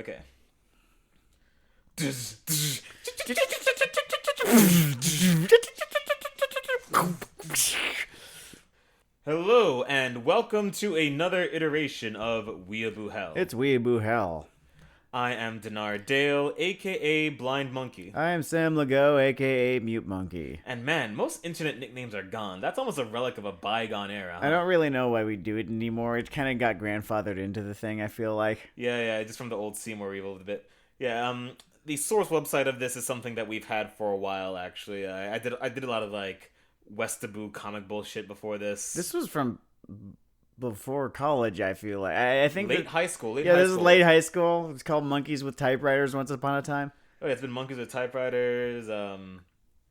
Okay. Hello, and welcome to another iteration of Weeaboo Hell. It's Weeaboo Hell. I am Dinar Dale, aka Blind Monkey. I am Sam Legault, aka Mute Monkey. And man, most internet nicknames are gone. That's almost a relic of a bygone era. Huh? I don't really know why we do it anymore. It kind of got grandfathered into the thing, I feel like. Yeah, just from the old Seymour Evil a bit. Yeah, the source website of this is something that we've had for a while, actually. I did a lot of, like, Westaboo comic bullshit before this. This was from before college, I feel like. I think late high school. This is late high school. It's called Monkeys with Typewriters Once Upon a Time. Oh, yeah, it's been Monkeys with Typewriters. I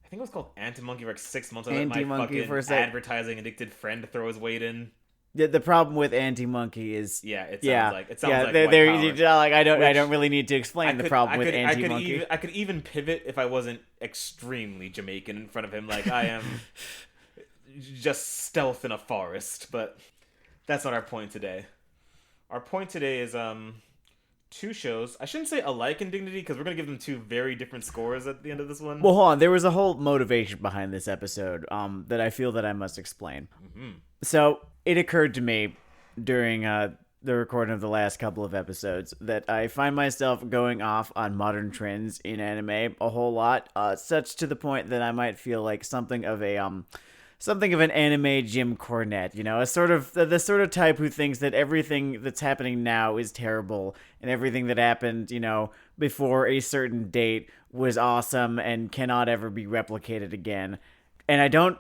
think it was called Anti-Monkey for like 6 months. I let my fucking advertising addicted friend throw his weight in. The problem with Anti-Monkey is it sounds like white power. Like I don't really need to explain the problem with Anti-Monkey. I could even pivot if I wasn't extremely Jamaican in front of him, like I am just stealth in a forest. But that's not our point today. Our point today is two shows. I shouldn't say alike in dignity because we're gonna give them two very different scores at the end of this one. Well, hold on. There was a whole motivation behind this episode that I feel that I must explain. Mm-hmm. So it occurred to me during the recording of the last couple of episodes that I find myself going off on modern trends in anime a whole lot, such to the point that I might feel like something of an anime Jim Cornette, you know, the sort of type who thinks that everything that's happening now is terrible and everything that happened, you know, before a certain date was awesome and cannot ever be replicated again. And I don't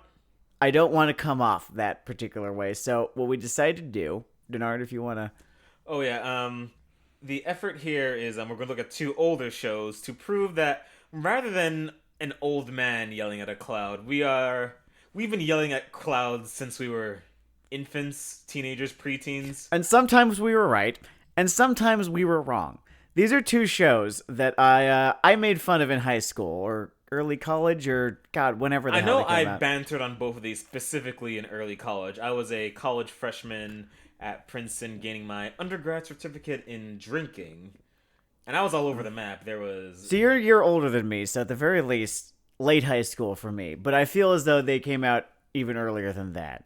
want to come off that particular way. So what we decided to do, Denard, if you want to... Oh, yeah. The effort here is we're going to look at two older shows to prove that rather than an old man yelling at a cloud, we've been yelling at clouds since we were infants, teenagers, preteens. And sometimes we were right, and sometimes we were wrong. These are two shows that I made fun of in high school, or early college, or God, whenever the hell they came out. I know I bantered on both of these, specifically in early college. I was a college freshman at Princeton gaining my undergrad certificate in drinking, and I was all over the map. There was... So you're a year older than me, so at the very least, late high school for me. But I feel as though they came out even earlier than that.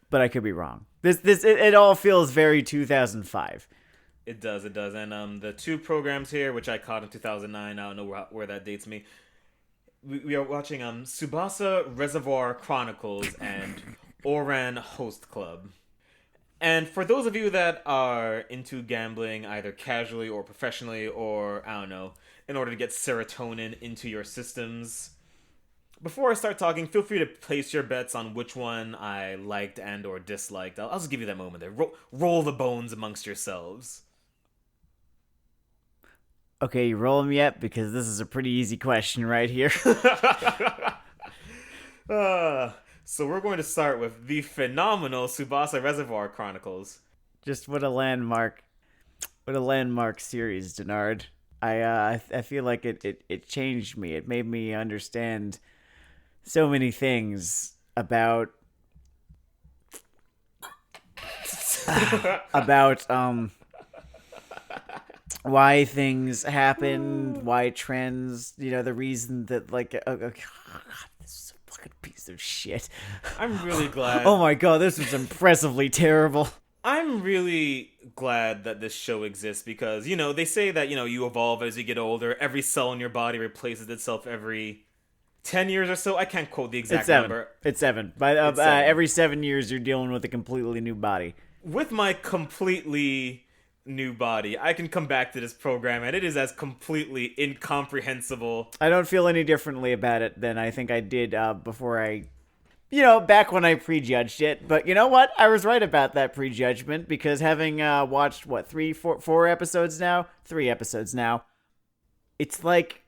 But I could be wrong. It all feels very 2005. It does. And the two programs here, which I caught in 2009, I don't know where that dates me. We are watching Tsubasa, Reservoir, Chronicles, and Ouran Host Club. And for those of you that are into gambling, either casually or professionally, or, I don't know, in order to get serotonin into your systems, before I start talking, feel free to place your bets on which one I liked and or disliked. I'll just give you that moment there. Roll the bones amongst yourselves. Okay, you roll them yet? Because this is a pretty easy question right here. So we're going to start with the phenomenal Tsubasa Reservoir Chronicles. Just what a landmark series, Denard. I feel like it changed me. It made me understand so many things about why things happen, why trends, you know, the reason that like this is a fucking piece of shit. I'm really glad. Oh my god, this was impressively terrible. I'm really glad that this show exists because, you know, they say that, you know, you evolve as you get older. Every cell in your body replaces itself every 10 years or so. I can't quote the exact number. It's 7. Every 7 years, you're dealing with a completely new body. With my completely new body, I can come back to this program, and it is as completely incomprehensible. I don't feel any differently about it than I think I did before I... You know, back when I prejudged it. But you know what? I was right about that prejudgment because having watched, 3 episodes now? 3 episodes now. It's like,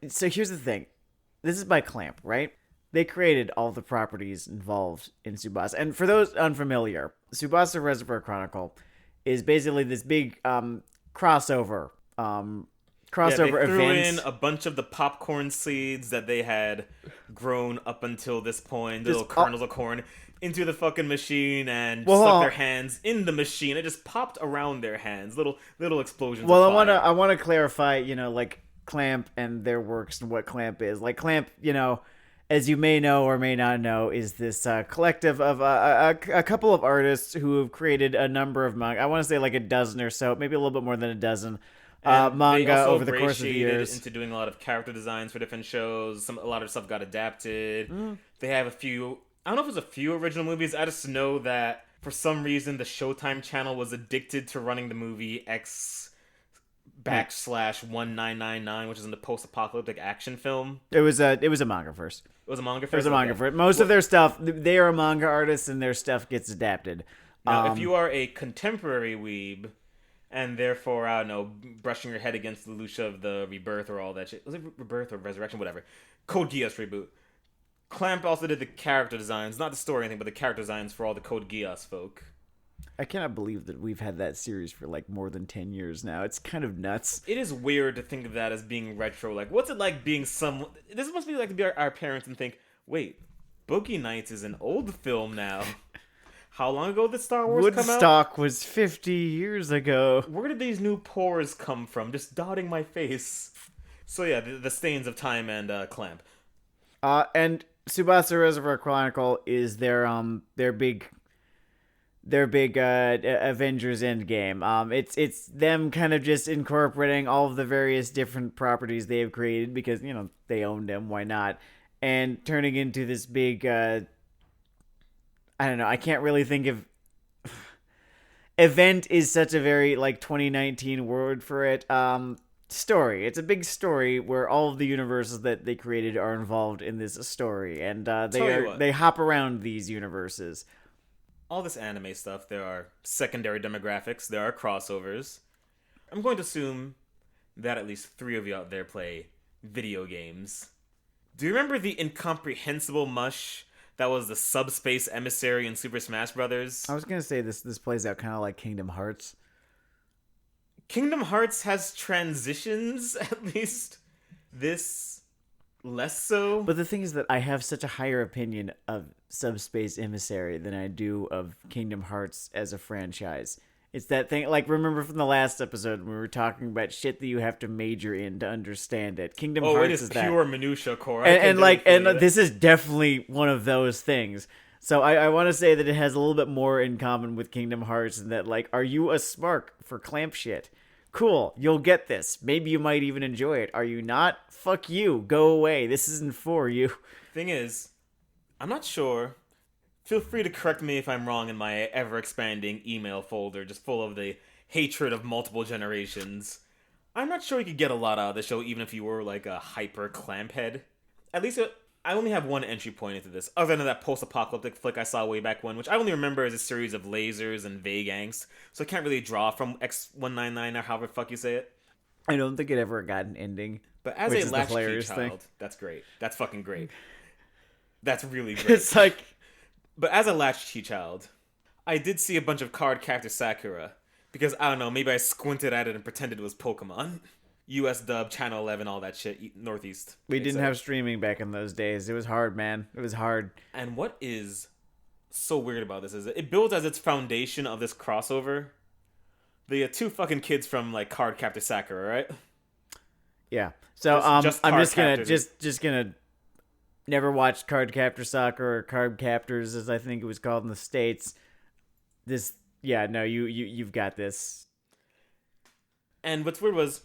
so here's the thing. This is by Clamp, right? They created all the properties involved in Tsubasa. And for those unfamiliar, Tsubasa Reservoir Chronicle is basically this big crossover They threw event. in a bunch of the popcorn seeds that they had grown up until this point, the little kernels of corn, into the fucking machine and Well, stuck their hands in the machine. It just popped around their hands, little explosions. Well, of fire. I want to clarify, like Clamp and their works and what Clamp is. Like Clamp, as you may know or may not know, is this collective of a couple of artists who have created a number of manga. I want to say like a dozen or so, maybe a little bit more than a dozen. Manga over the course of the years into doing a lot of character designs for different shows. A lot of stuff got adapted. They have a few. I don't know if it was a few original movies. I just know that for some reason the Showtime channel was addicted to running the movie X /1999, which is in the post-apocalyptic action film. It was a manga first. It was a manga first. It was a manga first. Most of their stuff, they are manga artists, and their stuff gets adapted. Now, if you are a contemporary weeb, and therefore, I don't know, brushing your head against the lucha of the Rebirth or all that shit. Was it Rebirth or Resurrection? Whatever. Code Geass reboot. Clamp also did the character designs, not the story or anything, but the character designs for all the Code Geass folk. I cannot believe that we've had that series for like more than 10 years now. It's kind of nuts. It is weird to think of that as being retro. Like, what's it like being some... This must be like to be our parents and think, wait, Boogie Nights is an old film now. How long ago did Star Wars come out? Woodstock was 50 years ago. Where did these new pores come from? Just dotting my face. So yeah, the stains of time and Clamp. And Tsubasa Reservoir Chronicle is their big Avengers Endgame. It's them kind of just incorporating all of the various different properties they have created because they owned them. Why not? And turning into this big. I don't know. I can't really think of. Event is such a very 2019 word for it. Story. It's a big story where all of the universes that they created are involved in this story, and they hop around these universes. All this anime stuff, there are secondary demographics, there are crossovers. I'm going to assume that at least 3 of you out there play video games. Do you remember the incomprehensible mush that was the subspace emissary in Super Smash Bros.? I was gonna say this plays out kind of like Kingdom Hearts. Kingdom Hearts has transitions, at least. This less so. But the thing is that I have such a higher opinion of Subspace Emissary than I do of Kingdom Hearts as a franchise. It's that thing, remember from the last episode when we were talking about shit that you have to major in to understand it. Kingdom Hearts it is pure minutia core. And this is definitely one of those things. So I want to say that it has a little bit more in common with Kingdom Hearts in that, are you a smark for Clamp shit? Cool, you'll get this. Maybe you might even enjoy it. Are you not? Fuck you. Go away. This isn't for you. Thing is, I'm not sure. Feel free to correct me if I'm wrong in my ever-expanding email folder, just full of the hatred of multiple generations. I'm not sure you could get a lot out of the show, even if you were a hyper Clamp head. At least I only have one entry point into this, other than that post-apocalyptic flick I saw way back when, which I only remember as a series of lasers and vague angst, so I can't really draw from X199 or however the fuck you say it. I don't think it ever got an ending. But as a latchkey child, that's great. That's fucking great. That's really great. It's But as a latchkey child, I did see a bunch of card character Sakura, because, I don't know, maybe I squinted at it and pretended it was Pokemon. US dub, Channel 11, all that shit, Northeast. We didn't have streaming back in those days. It was hard, man. It was hard. And what is so weird about this is it builds as its foundation of this crossover the 2 fucking kids from, Card Captor Sakura, right? Yeah. So, I'm just gonna never watched Card Captor Sakura or Card Captors, as I think it was called in the States. You've got this. And what's weird was,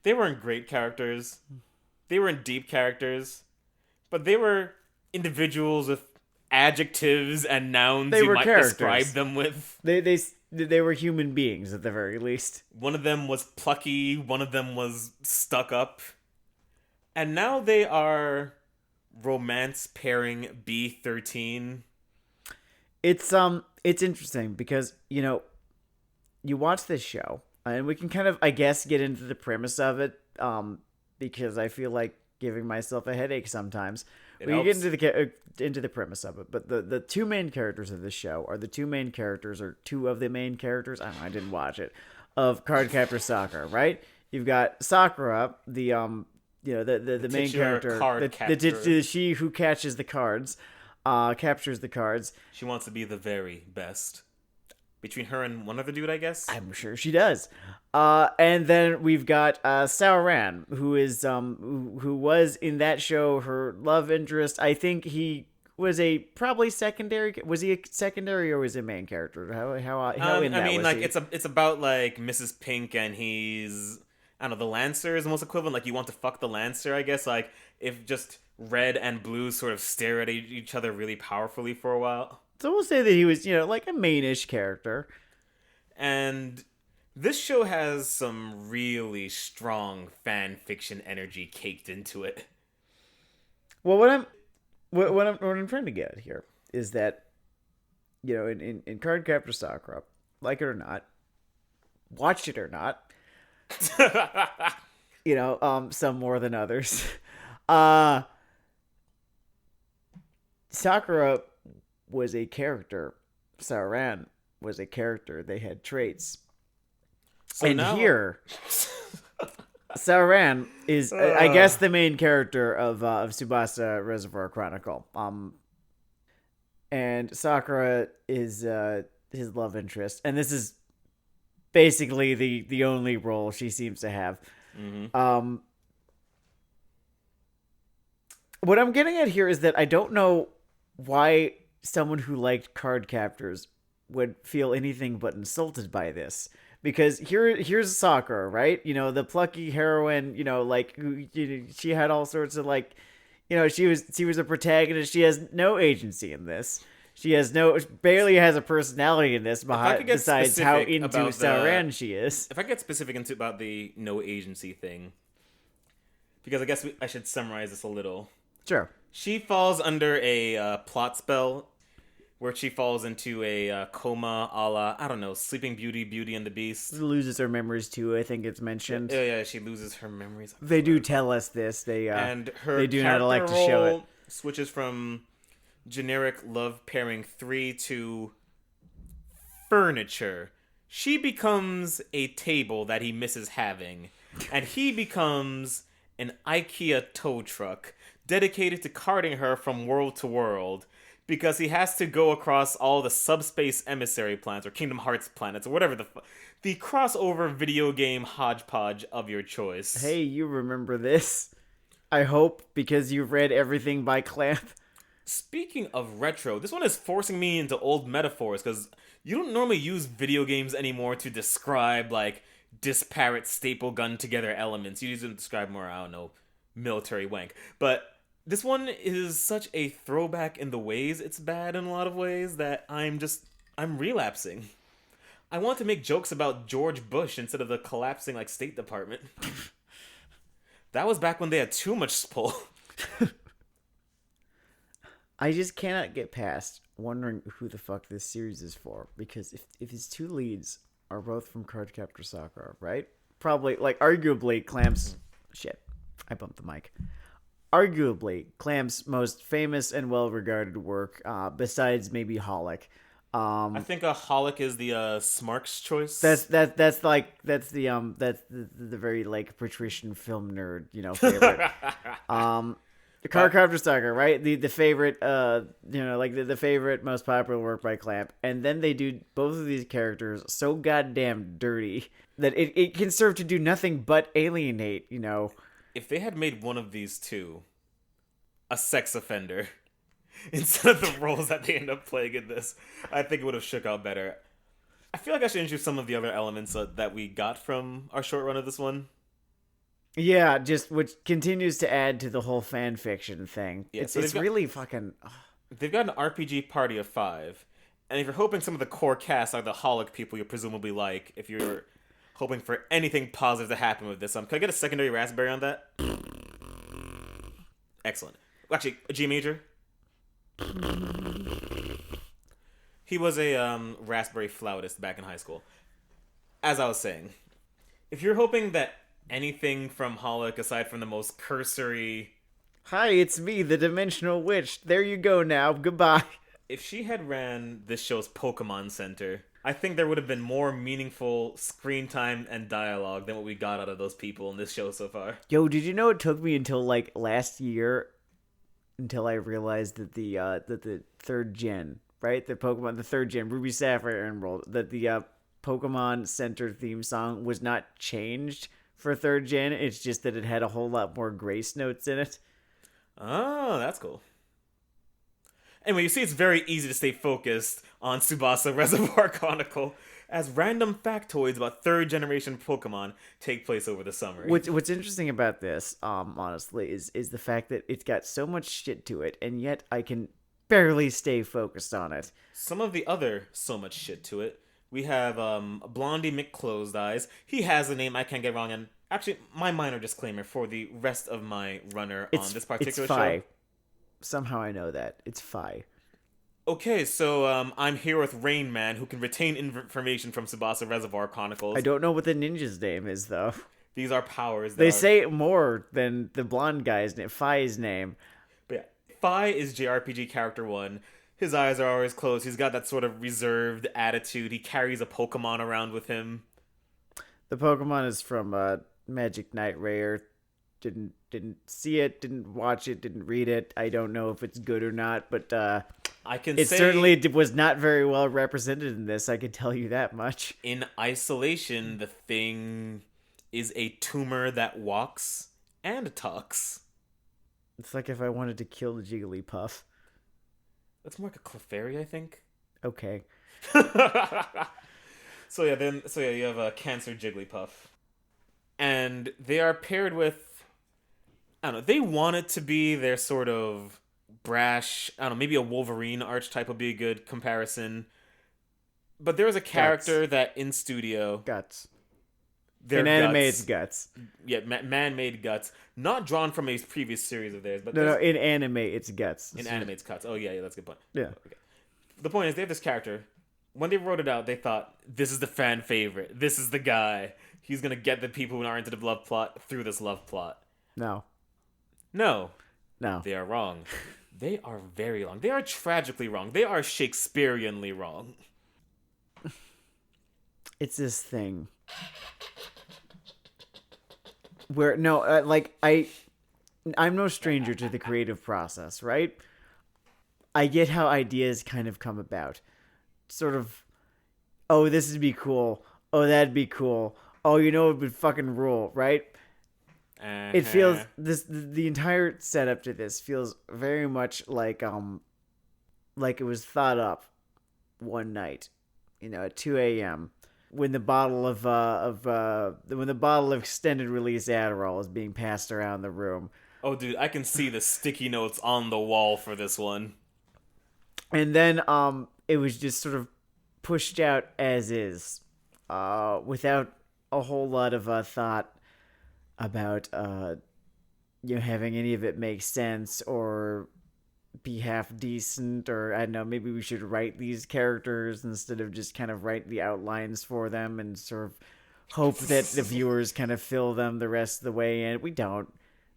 they weren't great characters. They weren't deep characters. But they were individuals with adjectives and nouns you might describe them with. They were human beings, at the very least. One of them was plucky. One of them was stuck up. And now they are romance pairing B13. It's interesting because, you watch this show, and we can kind of, I guess, get into the premise of it, because I feel like giving myself a headache sometimes. We can get into the premise of it, but the 2 main characters of this show are the 2 main characters, or 2 of the main characters, I don't know, I didn't watch it, of Card Captor Sakura, right? You've got Sakura, the main character, she who catches the cards, captures the cards. She wants to be the very best. Between her and one other dude, I guess. I'm sure she does. And then we've got Ouran, who is who was in that show her love interest. I think he was probably secondary. Was he a secondary or was he a main character? How in that I mean, was like he? it's about like Mrs. Pink and he's, I don't know, the Lancer is the most equivalent. Like you want to fuck the Lancer, I guess. Like if just red and blue sort of stare at each other really powerfully for a while. So we'll say that he was, like a mainish character. And this show has some really strong fan fiction energy caked into it. Well, what I'm trying to get at here is that, in Cardcaptor Sakura, like it or not, watch it or not, some more than others. Sakura was a character. Ouran was a character. They had traits. So and now... here, Ouran is, I guess, the main character of Tsubasa Reservoir Chronicle. And Sakura is his love interest, and this is basically the only role she seems to have. Mm-hmm. What I'm getting at here is that I don't know why someone who liked card captors would feel anything but insulted by this. Because here's Sakura, right? The plucky heroine, she had all sorts of she was a protagonist. She has no agency in this. She barely has a personality in this, besides how into Ouran she is. If I get specific about the no agency thing, because I guess I should summarize this a little. Sure. She falls under a plot spell where she falls into a coma a la, I don't know, Sleeping Beauty, Beauty and the Beast. Loses her memories too, I think it's mentioned. Yeah, she loses her memories. They do tell us this. They do not like to show it. Switches from generic love pairing 3 to furniture. She becomes a table that he misses having, and he becomes an IKEA tow truck dedicated to carting her from world to world, because he has to go across all the subspace emissary planets or Kingdom Hearts planets or whatever the crossover video game hodgepodge of your choice. Hey, you remember this? I hope, because you've read everything by Clamp. Speaking of retro, this one is forcing me into old metaphors, because you don't normally use video games anymore to describe disparate staple gun together elements. You use them to describe more, I don't know, military wank. But this one is such a throwback in the ways it's bad in a lot of ways that I'm relapsing. I want to make jokes about George Bush instead of the collapsing State Department. That was back when they had too much pull. I just cannot get past wondering who the fuck this series is for, because if his two leads are both from Cardcaptor Sakura, right? Probably, arguably, Clamp's... Shit. I bumped the mic. Arguably, Clamp's most famous and well-regarded work, besides maybe Holic. I think Holic is the Smarks choice. That's the very patrician film nerd, favorite. The Cardcaptor Sakura, right? The favorite, the favorite most popular work by Clamp, and then they do both of these characters so goddamn dirty that it can serve to do nothing but alienate, If they had made one of these two a sex offender instead of the roles that they end up playing in this, I think it would have shook out better. I feel like I should introduce some of the other elements that we got from our short run of this one. Yeah, just which continues to add to the whole fan fiction thing. Yeah, it's really fucking... They've got an RPG party of 5, and if you're hoping some of the core cast are the Holic people you presumably like, if you're hoping for anything positive to happen with this, can I get a secondary raspberry on that? Excellent. Actually, a G major. He was a raspberry flautist back in high school. As I was saying, if you're hoping that anything from Holic, aside from the most cursory... Hi, it's me, the Dimensional Witch. There you go now. Goodbye. If she had ran this show's Pokemon Center, I think there would have been more meaningful screen time and dialogue than what we got out of those people in this show so far. Yo, did you know it took me until last year until I realized that the third gen, right, the third gen Ruby Sapphire Emerald, that the Pokemon Center theme song was not changed for third gen. It's just that it had a whole lot more grace notes in it. Oh, that's cool. Anyway, you see, it's very easy to stay focused on Tsubasa Reservoir Chronicle, as random factoids about third generation Pokemon take place over the summer. What's interesting about this, honestly, is the fact that it's got so much shit to it, and yet I can barely stay focused on it. Some of the other so much shit to it. We have Blondie McClosed Eyes. He has a name I can't get wrong, and actually, my minor disclaimer for the rest of my runner on this particular show. Somehow I know that. It's Phi. Okay, so I'm here with Rain Man, who can retain information from Tsubasa Reservoir Chronicles. I don't know what the ninja's name is, though. These are powers. They say more than the blonde guy's name, Phi's name. But yeah, Phi is JRPG Character 1. His eyes are always closed. He's got that sort of reserved attitude. He carries a Pokemon around with him. The Pokemon is from Magic Knight Rare. Didn't see it, didn't watch it, didn't read it. I don't know if it's good or not, but it certainly was not very well represented in this. I can tell you that much. In isolation, the thing is a tumor that walks and talks. It's like if I wanted to kill the Jigglypuff. That's more like a Clefairy, I think. Okay. So yeah, you have a Cancer Jigglypuff. And they are paired with, I don't know, they want it to be their sort of brash, I don't know, maybe a Wolverine archetype would be a good comparison. But there was a character that in studio... Guts. In anime, it's Guts. Yeah, man-made Guts. Not drawn from a previous series of theirs. But no, in anime, it's Guts. In anime, it's Guts. Oh, yeah, that's a good point. Yeah. Okay. The point is, they have this character. When they wrote it out, they thought, this is the fan favorite. This is the guy. He's going to get the people who aren't into the love plot through this love plot. No. They are wrong. They are very wrong. They are tragically wrong. They are Shakespeareanly wrong. It's this thing where I'm no stranger to the creative process, right? I get how ideas kind of come about. Sort of, oh, this would be cool. Oh, that'd be cool. Oh, it would fucking rule, right? It feels the entire setup to this feels very much like it was thought up one night, at 2 a.m. when the bottle of extended release Adderall is being passed around the room. Oh, dude, I can see the sticky notes on the wall for this one. And then it was just sort of pushed out as is, without a whole lot of thought about having any of it make sense or be half decent, or I don't know, maybe we should write these characters instead of just kind of write the outlines for them and sort of hope that the viewers kind of fill them the rest of the way in. We don't.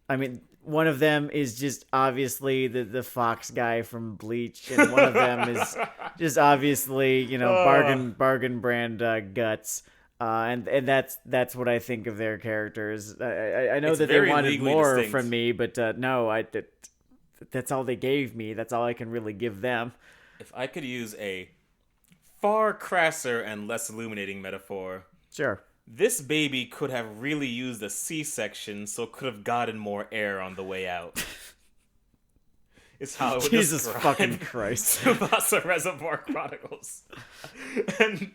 I mean, one of them is just obviously the Fox guy from Bleach, and one of them is just obviously, bargain brand Guts. And that's what I think of their characters. I know that they wanted more from me, but no, that's all they gave me. That's all I can really give them. If I could use a far crasser and less illuminating metaphor, sure. This baby could have really used a C-section, so it could have gotten more air on the way out. Is how it would Jesus fucking Christ. Tsubasa Reservoir Chronicles. And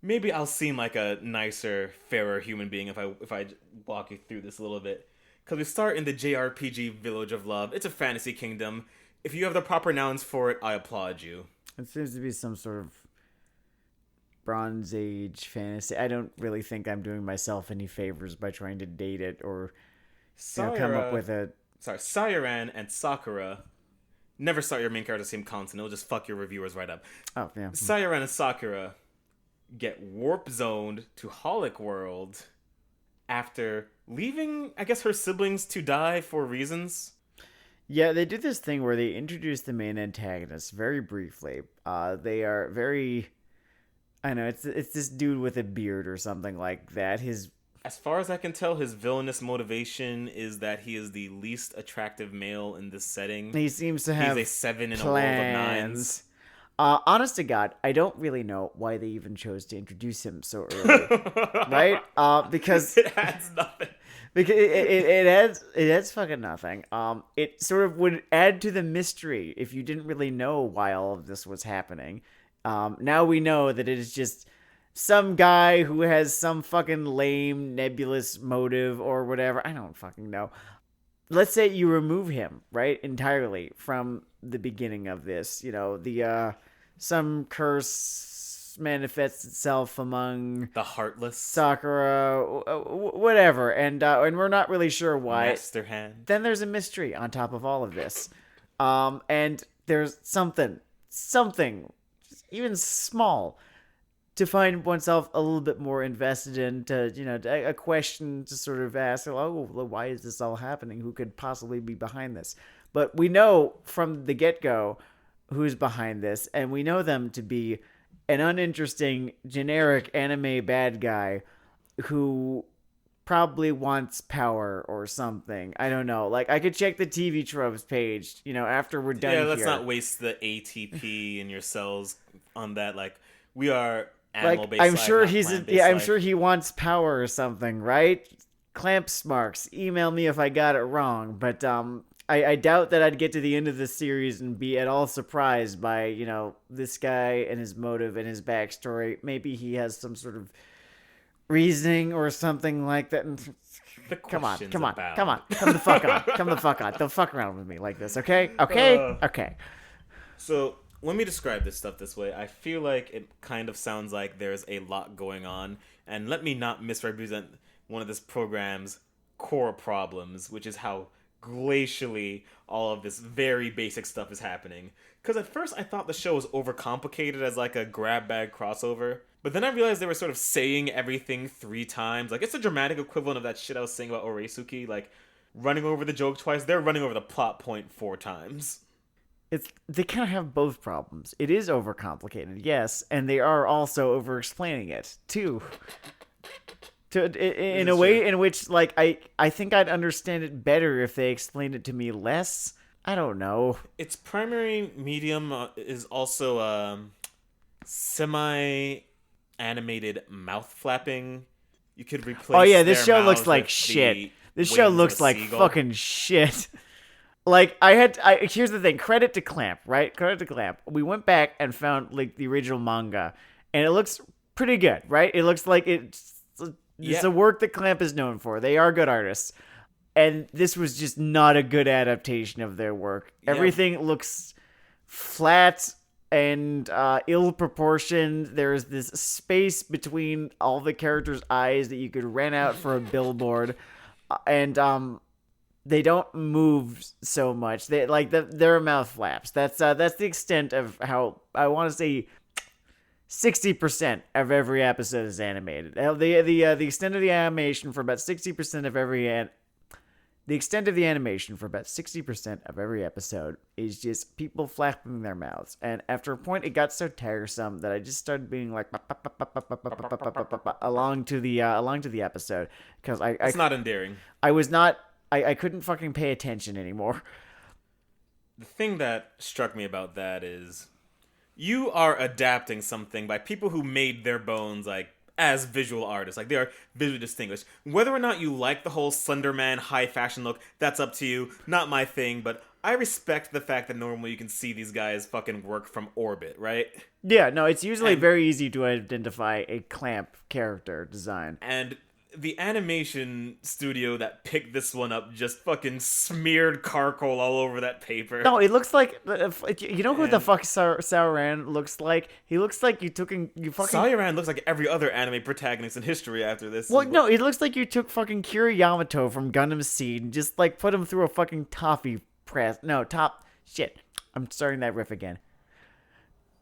maybe I'll seem like a nicer, fairer human being if I walk you through this a little bit. Because we start in the JRPG Village of Love. It's a fantasy kingdom. If you have the proper nouns for it, I applaud you. It seems to be some sort of Bronze Age fantasy. I don't really think I'm doing myself any favors by trying to date it or come up with a... Sorry, Sayuran and Sakura. Never start your main character the same consonant. It'll just fuck your reviewers right up. Oh, yeah. Sayuran and Sakura get warp zoned to Holic World after leaving, I guess, her siblings to die for reasons. Yeah, they do this thing where they introduce the main antagonists very briefly. They are very... I know, it's this dude with a beard or something like that. His As far as I can tell, his villainous motivation is that he is the least attractive male in this setting. He seems to have He's a 7 in a world of 9s. Honest to God, I don't really know why they even chose to introduce him so early, right? Because it adds nothing. Because it adds fucking nothing. It sort of would add to the mystery if you didn't really know why all of this was happening. Now we know that it is just some guy who has some fucking lame, nebulous motive or whatever. I don't fucking know. Let's say you remove him, right, entirely from the beginning of this. You know, the some curse manifests itself among the heartless Sakura, whatever, and we're not really sure why. Master Hand. Then there's a mystery on top of all of this, and there's something, even small, to find oneself a little bit more invested in, a question to sort of ask, oh, why is this all happening? Who could possibly be behind this? But we know from the get-go who's behind this, and we know them to be an uninteresting, generic anime bad guy who probably wants power or something. I don't know. Like, I could check the TV tropes page, after we're done here. Yeah, let's not waste the ATP in your cells on that. Like, we are... I'm sure I'm sure he wants power or something, right? Clamps marks. Email me if I got it wrong, but I doubt that I'd get to the end of the series and be at all surprised by this guy and his motive and his backstory. Maybe he has some sort of reasoning or something like that. Come on, come the fuck on. Don't fuck around with me like this, okay? Okay. So. Let me describe this stuff this way. I feel like it kind of sounds like there's a lot going on, and let me not misrepresent one of this program's core problems, which is how glacially all of this very basic stuff is happening. Because at first I thought the show was overcomplicated as like a grab bag crossover, but then I realized they were sort of saying everything 3 times. Like, it's a dramatic equivalent of that shit I was saying about Oresuki, like running over the joke twice. They're running over the plot point 4 times. They kind of have both problems. It is overcomplicated, yes, and they are also over-explaining it too. In a way in which, like, I think I'd understand it better if they explained it to me less. I don't know. Its primary medium is also semi-animated mouth flapping. You could replace. Oh yeah, this show looks like shit. This show looks like fucking shit. Like, here's the thing. Credit to Clamp, right? Credit to Clamp. We went back and found, like, the original manga, and it looks pretty good, right? It looks like it's the work that Clamp is known for. They are good artists. And this was just not a good adaptation of their work. Yeah. Everything looks flat and ill-proportioned. There's this space between all the characters' eyes that you could rent out for a billboard. And, they don't move so much. They their mouth flaps. That's the extent of how I want to say 60% of every episode is animated. The extent of the animation for about 60% of every episode is just people flapping their mouths. And after a point, it got so tiresome that I just started being like along to the episode because it's not endearing. I couldn't fucking pay attention anymore. The thing that struck me about that is you are adapting something by people who made their bones, like, as visual artists. Like, they are visually distinguished. Whether or not you like the whole Slenderman high fashion look, that's up to you. Not my thing, but I respect the fact that normally you can see these guys fucking work from orbit, right? Yeah, no, it's usually very easy to identify a Clamp character design. And the animation studio that picked this one up just fucking smeared charcoal all over that paper. No, it looks like, you know who the fuck Sauron looks like? He looks like you fucking... Sauron looks like every other anime protagonist in history after this. Well, no, it looks like you took fucking Kira Yamato from Gundam Seed and just, like, put him through a fucking toffee press. No, shit. I'm starting that riff again.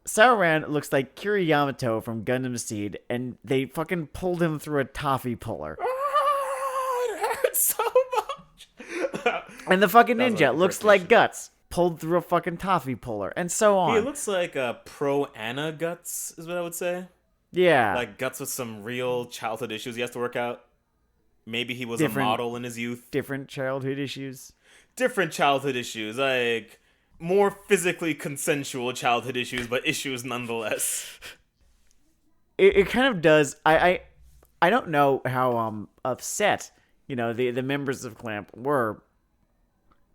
Sauron looks like Kira Yamato from Gundam Seed, and they fucking pulled him through a toffee puller. Oh, it hurts so much. And the fucking ninja looks like Guts, pulled through a fucking toffee puller, and so on. He looks like pro Anna Guts, is what I would say. Yeah. Like Guts with some real childhood issues he has to work out. Maybe he was Different- a model in his youth. Different childhood issues. Different childhood issues, like more physically consensual childhood issues, but issues nonetheless. It kind of does. I don't know how upset the members of Clamp were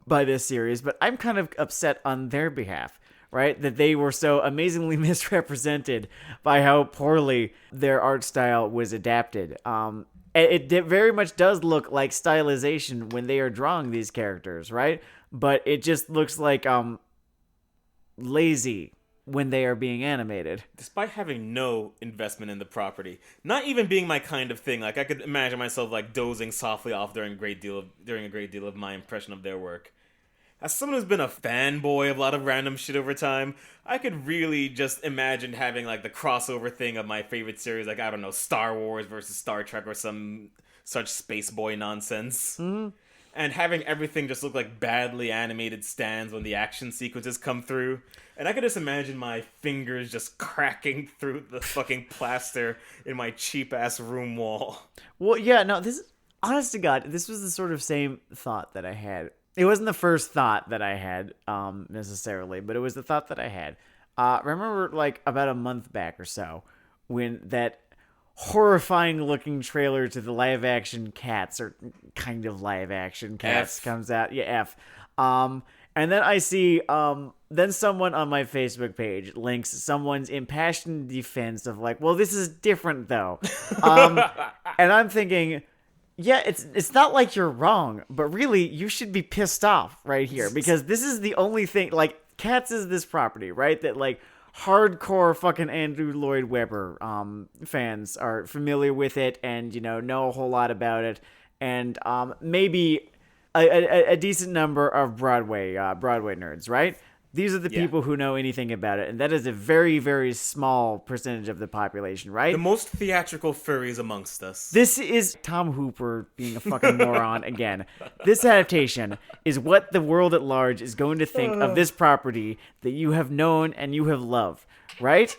by this series, but I'm kind of upset on their behalf, right? That they were so amazingly misrepresented by how poorly their art style was adapted. It very much does look like stylization when they are drawing these characters, right? But it just looks like lazy when they are being animated. Despite having no investment in the property, not even being my kind of thing, like I could imagine myself like dozing softly off during a great deal of my impression of their work. As someone who's been a fanboy of a lot of random shit over time, I could really just imagine having like the crossover thing of my favorite series, like I don't know, Star Wars versus Star Trek or some such space boy nonsense. Mm-hmm. And having everything just look like badly animated stands when the action sequences come through. And I could just imagine my fingers just cracking through the fucking plaster in my cheap-ass room wall. Well, yeah, no, honest to God, this was the sort of same thought that I had. It wasn't the first thought that I had, necessarily, but it was the thought that I had. Remember, like, about a month back or so, when that horrifying looking trailer to the live action Cats, or kind of live action Cats, comes out. Yeah, F. And then I see, then someone on my Facebook page links someone's impassioned defense of like, well, this is different though. And I'm thinking, yeah, it's not like you're wrong, but really you should be pissed off right here, because this is the only thing, like, Cats is this property, right? That like hardcore fucking Andrew Lloyd Webber fans are familiar with it and know a whole lot about it, and maybe a decent number of Broadway nerds, right? These are the people who know anything about it, and that is a very, very small percentage of the population, right? The most theatrical furries amongst us. This is Tom Hooper being a fucking moron again. This adaptation is what the world at large is going to think of this property that you have known and you have loved, right?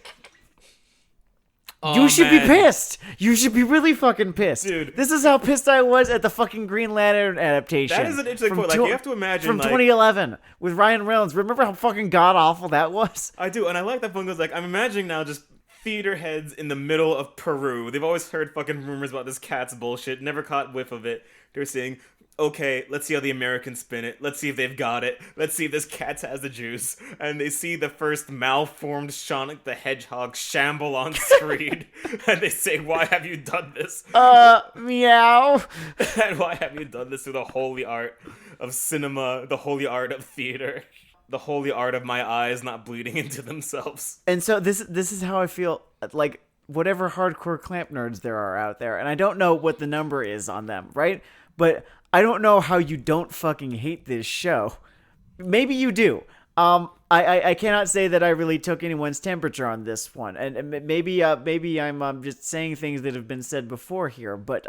You should be pissed. You should be really fucking pissed. Dude. This is how pissed I was at the fucking Green Lantern adaptation. That is an interesting point. Like, you have to imagine, from like, 2011 with Ryan Reynolds. Remember how fucking god-awful that was? I do, and I like that one goes like, I'm imagining now just theater heads in the middle of Peru. They've always heard fucking rumors about this Cats bullshit, never caught whiff of it. They're saying, okay, let's see how the Americans spin it. Let's see if they've got it. Let's see if this Cats has the juice. And they see the first malformed Sonic the Hedgehog shamble on screen. And they say, why have you done this? Meow. And why have you done this to the holy art of cinema, the holy art of theater, the holy art of my eyes not bleeding into themselves? And so this is how I feel, like, whatever hardcore Clamp nerds there are out there, and I don't know what the number is on them, right? But I don't know how you don't fucking hate this show. Maybe you do. I cannot say that I really took anyone's temperature on this one, and maybe I'm just saying things that have been said before here. But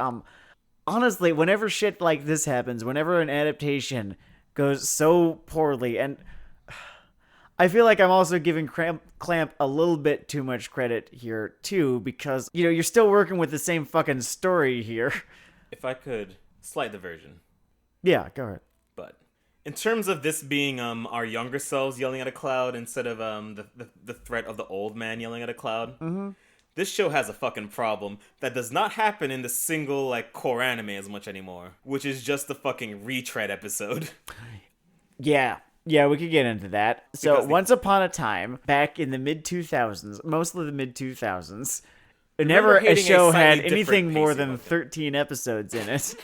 honestly, whenever shit like this happens, whenever an adaptation goes so poorly, and I feel like I'm also giving Clamp a little bit too much credit here too, because you're still working with the same fucking story here. If I could. Slight diversion. Yeah, go ahead. But in terms of this being our younger selves yelling at a cloud instead of the threat of the old man yelling at a cloud, this show has a fucking problem that does not happen in the single like core anime as much anymore, which is just the fucking retread episode. Yeah, we could get into that. So once upon a time, back in the mid-2000s, mostly the mid-2000s, never a show had anything more than 13 episodes in it,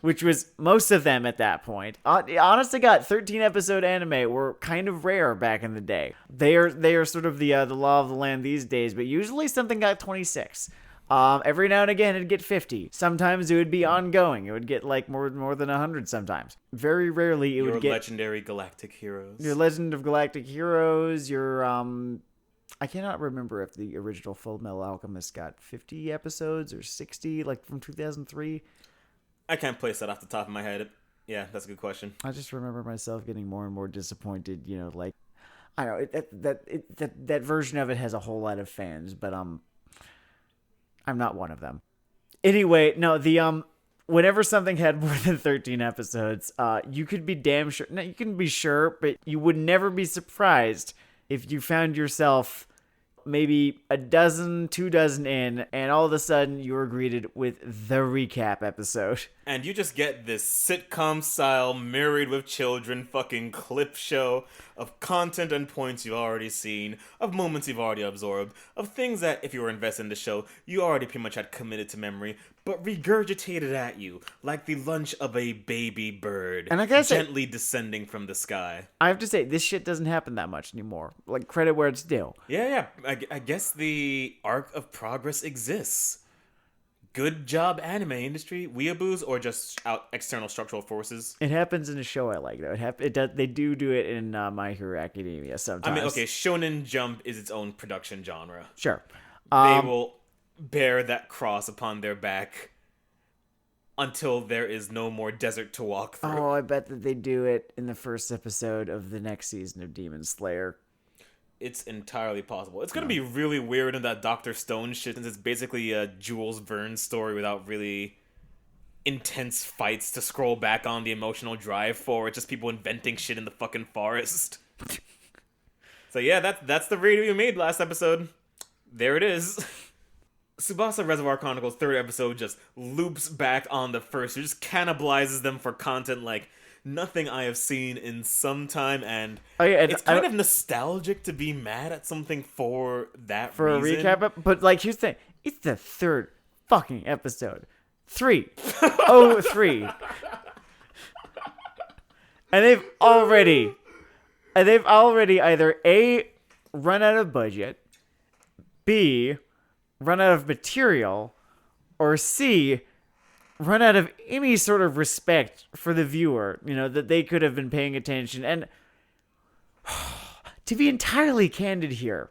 which was most of them at that point. Honest to God, 13-episode anime were kind of rare back in the day. They are sort of the law of the land these days, but usually something got 26. Every now and again it'd get 50. Sometimes it would be ongoing. It would get like more than 100 sometimes. Very rarely it would get... Your legendary galactic heroes. Your Legend of Galactic Heroes, your... I cannot remember if the original Full Metal Alchemist got 50 episodes or 60, like from 2003. I can't place that off the top of my head. Yeah, that's a good question. I just remember myself getting more and more disappointed, like, I don't know, that version of it has a whole lot of fans, but I'm not one of them. Anyway, no, whenever something had more than 13 episodes, you could be damn sure. No, you can be sure, but you would never be surprised if you found yourself maybe a dozen, 2 dozen in, and all of a sudden you were greeted with the recap episode. And you just get this sitcom style, married with children, fucking clip show of content and points you've already seen, of moments you've already absorbed, of things that, if you were invested in the show, you already pretty much had committed to memory, but regurgitated at you, like the lunch of a baby bird, And I gotta say, gently descending from the sky. I have to say, this shit doesn't happen that much anymore. Like, credit where it's due. Yeah. I guess the arc of progress exists. Good job, anime industry, weeaboos, or just external structural forces? It happens in a show I like, though. It does. They do it in My Hero Academia sometimes. I mean, okay, Shonen Jump is its own production genre. Sure. They will bear that cross upon their back until there is no more desert to walk through. Oh, I bet that they do it in the first episode of the next season of Demon Slayer. It's entirely possible. It's gonna be really weird in that Dr. Stone shit, since it's basically a Jules Verne story without really intense fights to scroll back on the emotional drive for. It's just people inventing shit in the fucking forest. So yeah, that's the radio you made last episode. There it is. Tsubasa Reservoir Chronicles' third episode just loops back on the first. It just cannibalizes them for content like nothing I have seen in some time, and it's kind of nostalgic to be mad at something for that for reason. A recap. But like, here's the thing: it's the third fucking episode, 303, and they've already either A, run out of budget, B, run out of material, or C, run out of any sort of respect for the viewer, that they could have been paying attention. And to be entirely candid here,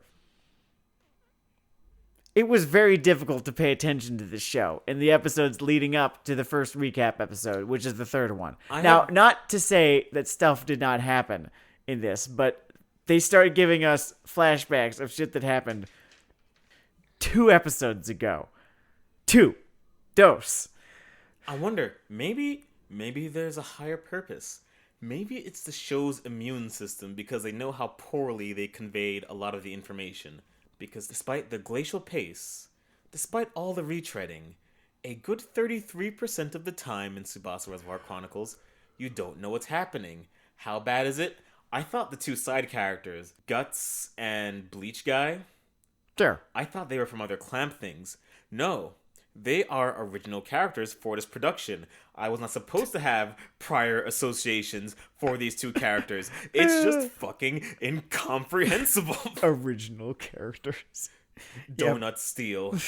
it was very difficult to pay attention to this show in the episodes leading up to the first recap episode, which is the third one. Not to say that stuff did not happen in this, but they started giving us flashbacks of shit that happened 2 episodes ago. 2 dose. I wonder, maybe there's a higher purpose. Maybe it's the show's immune system because they know how poorly they conveyed a lot of the information. Because despite the glacial pace, despite all the retreading, a good 33% of the time in Tsubasa Reservoir Chronicles, you don't know what's happening. How bad is it? I thought the 2 side characters, Guts and Bleach Guy, sure, I thought they were from other Clamp things. No. They are original characters for this production. I was not supposed to have prior associations for these 2 characters. It's just fucking incomprehensible. Original characters. Donut Steel.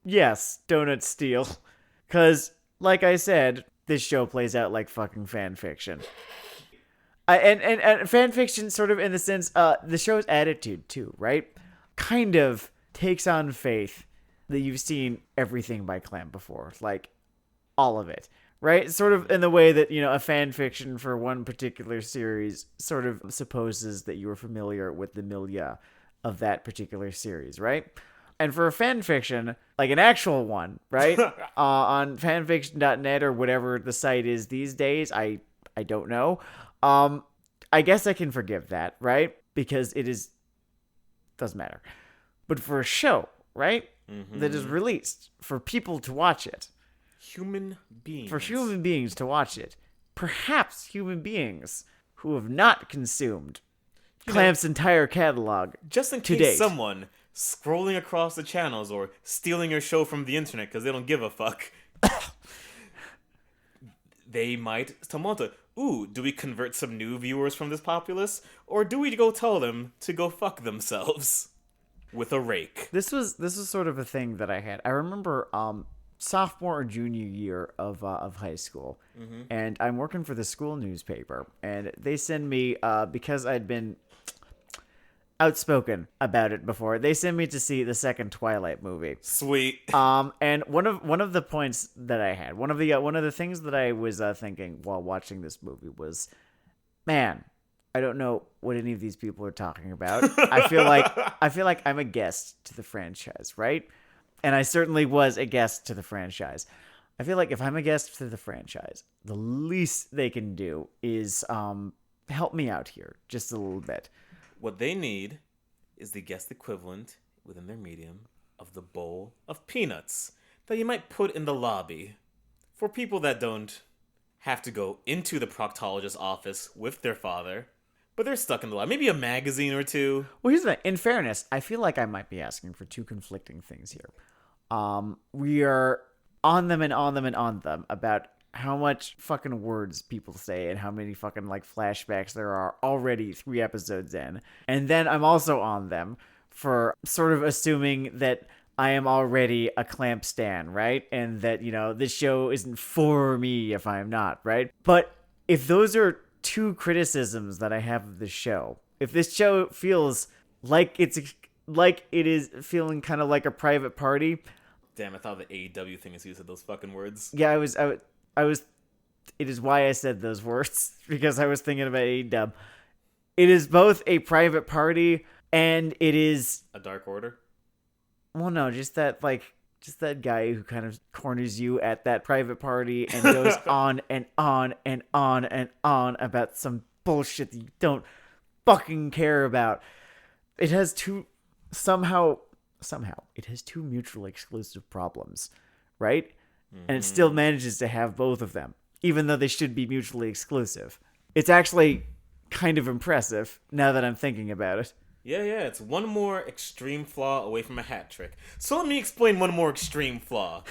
Yes, Donut Steel. Because, like I said, this show plays out like fucking fan fiction. And fan fiction sort of in the sense, the show's attitude too, right? Kind of takes on faith that you've seen everything by Clamp before, like all of it, right? Sort of in the way that, a fan fiction for one particular series sort of supposes that you are familiar with the milieu of that particular series, right? And for a fan fiction, like an actual one, right? On fanfiction.net or whatever the site is these days, I don't know. I guess I can forgive that, right? Because doesn't matter. But for a show, right? Mm-hmm. That is released for people to watch it. Human beings. For human beings to watch it. Perhaps human beings who have not consumed Clamp's entire catalog. Just in case someone scrolling across the channels or stealing your show from the internet because they don't give a fuck. They might tumultuate. Ooh, do we convert some new viewers from this populace? Or do we go tell them to go fuck themselves? With a rake. This was sort of a thing that I had. I remember sophomore or junior year of high school, and I'm working for the school newspaper, and they send me because I'd been outspoken about it before. They send me to see the second Twilight movie. Sweet. And one of the points that I had, one of the things that I was thinking while watching this movie was, man, I don't know what any of these people are talking about. I feel like I'm a guest to the franchise, right? And I certainly was a guest to the franchise. I feel like if I'm a guest to the franchise, the least they can do is help me out here just a little bit. What they need is the guest equivalent within their medium of the bowl of peanuts that you might put in the lobby for people that don't have to go into the proctologist's office with their father, but they're stuck in the lobby. Maybe a magazine or two. Well, here's the thing. In fairness, I feel like I might be asking for two conflicting things here. We are on them and on them and on them about how much fucking words people say and how many fucking like flashbacks there are already 3 episodes in. And then I'm also on them for sort of assuming that I am already a Clamp stan, right? And that, this show isn't for me if I'm not, right? But if those are two criticisms that I have of the show, if this show feels like it is feeling kind of like a private party. Damn, I thought the AEW thing is used of those fucking words. Yeah, I was, it is why I said those words, because I was thinking about AEW. It is both a private party and it is a Dark Order. Well, no, just that guy who kind of corners you at that private party and goes on and on and on and on about some bullshit that you don't fucking care about. It has somehow it has two mutually exclusive problems, right? Mm-hmm. And it still manages to have both of them, even though they should be mutually exclusive. It's actually kind of impressive now that I'm thinking about it. Yeah, it's one more extreme flaw away from a hat trick. So let me explain one more extreme flaw.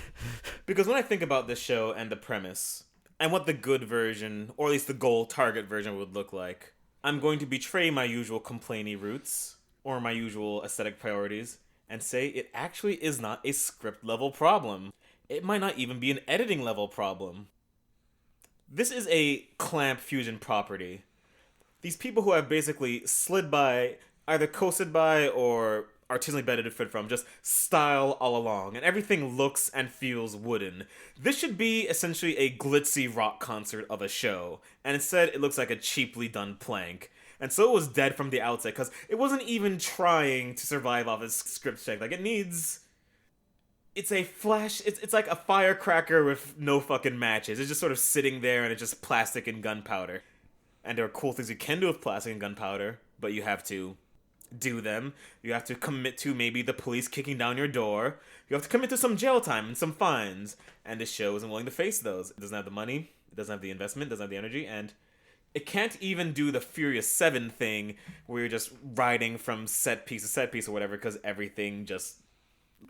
Because when I think about this show and the premise, and what the good version, or at least the goal target version would look like, I'm going to betray my usual complainy roots, or my usual aesthetic priorities, and say it actually is not a script level problem. It might not even be an editing level problem. This is a Clamp Fusion property. These people who have basically slid by, either coasted by or artisanally benefited from, just style all along, and everything looks and feels wooden. This should be essentially a glitzy rock concert of a show, and instead it looks like a cheaply done plank. And so it was dead from the outset, because it wasn't even trying to survive off its script check. Like, it's a flash, it's like a firecracker with no fucking matches. It's just sort of sitting there, and it's just plastic and gunpowder. And there are cool things you can do with plastic and gunpowder, but you have to do them. You have to commit to maybe the police kicking down your door. You have to commit to some jail time and some fines. And this show isn't willing to face those. It doesn't have the money, it doesn't have the investment, it doesn't have the energy, and it can't even do the Furious 7 thing where you're just riding from set piece to set piece or whatever, because everything just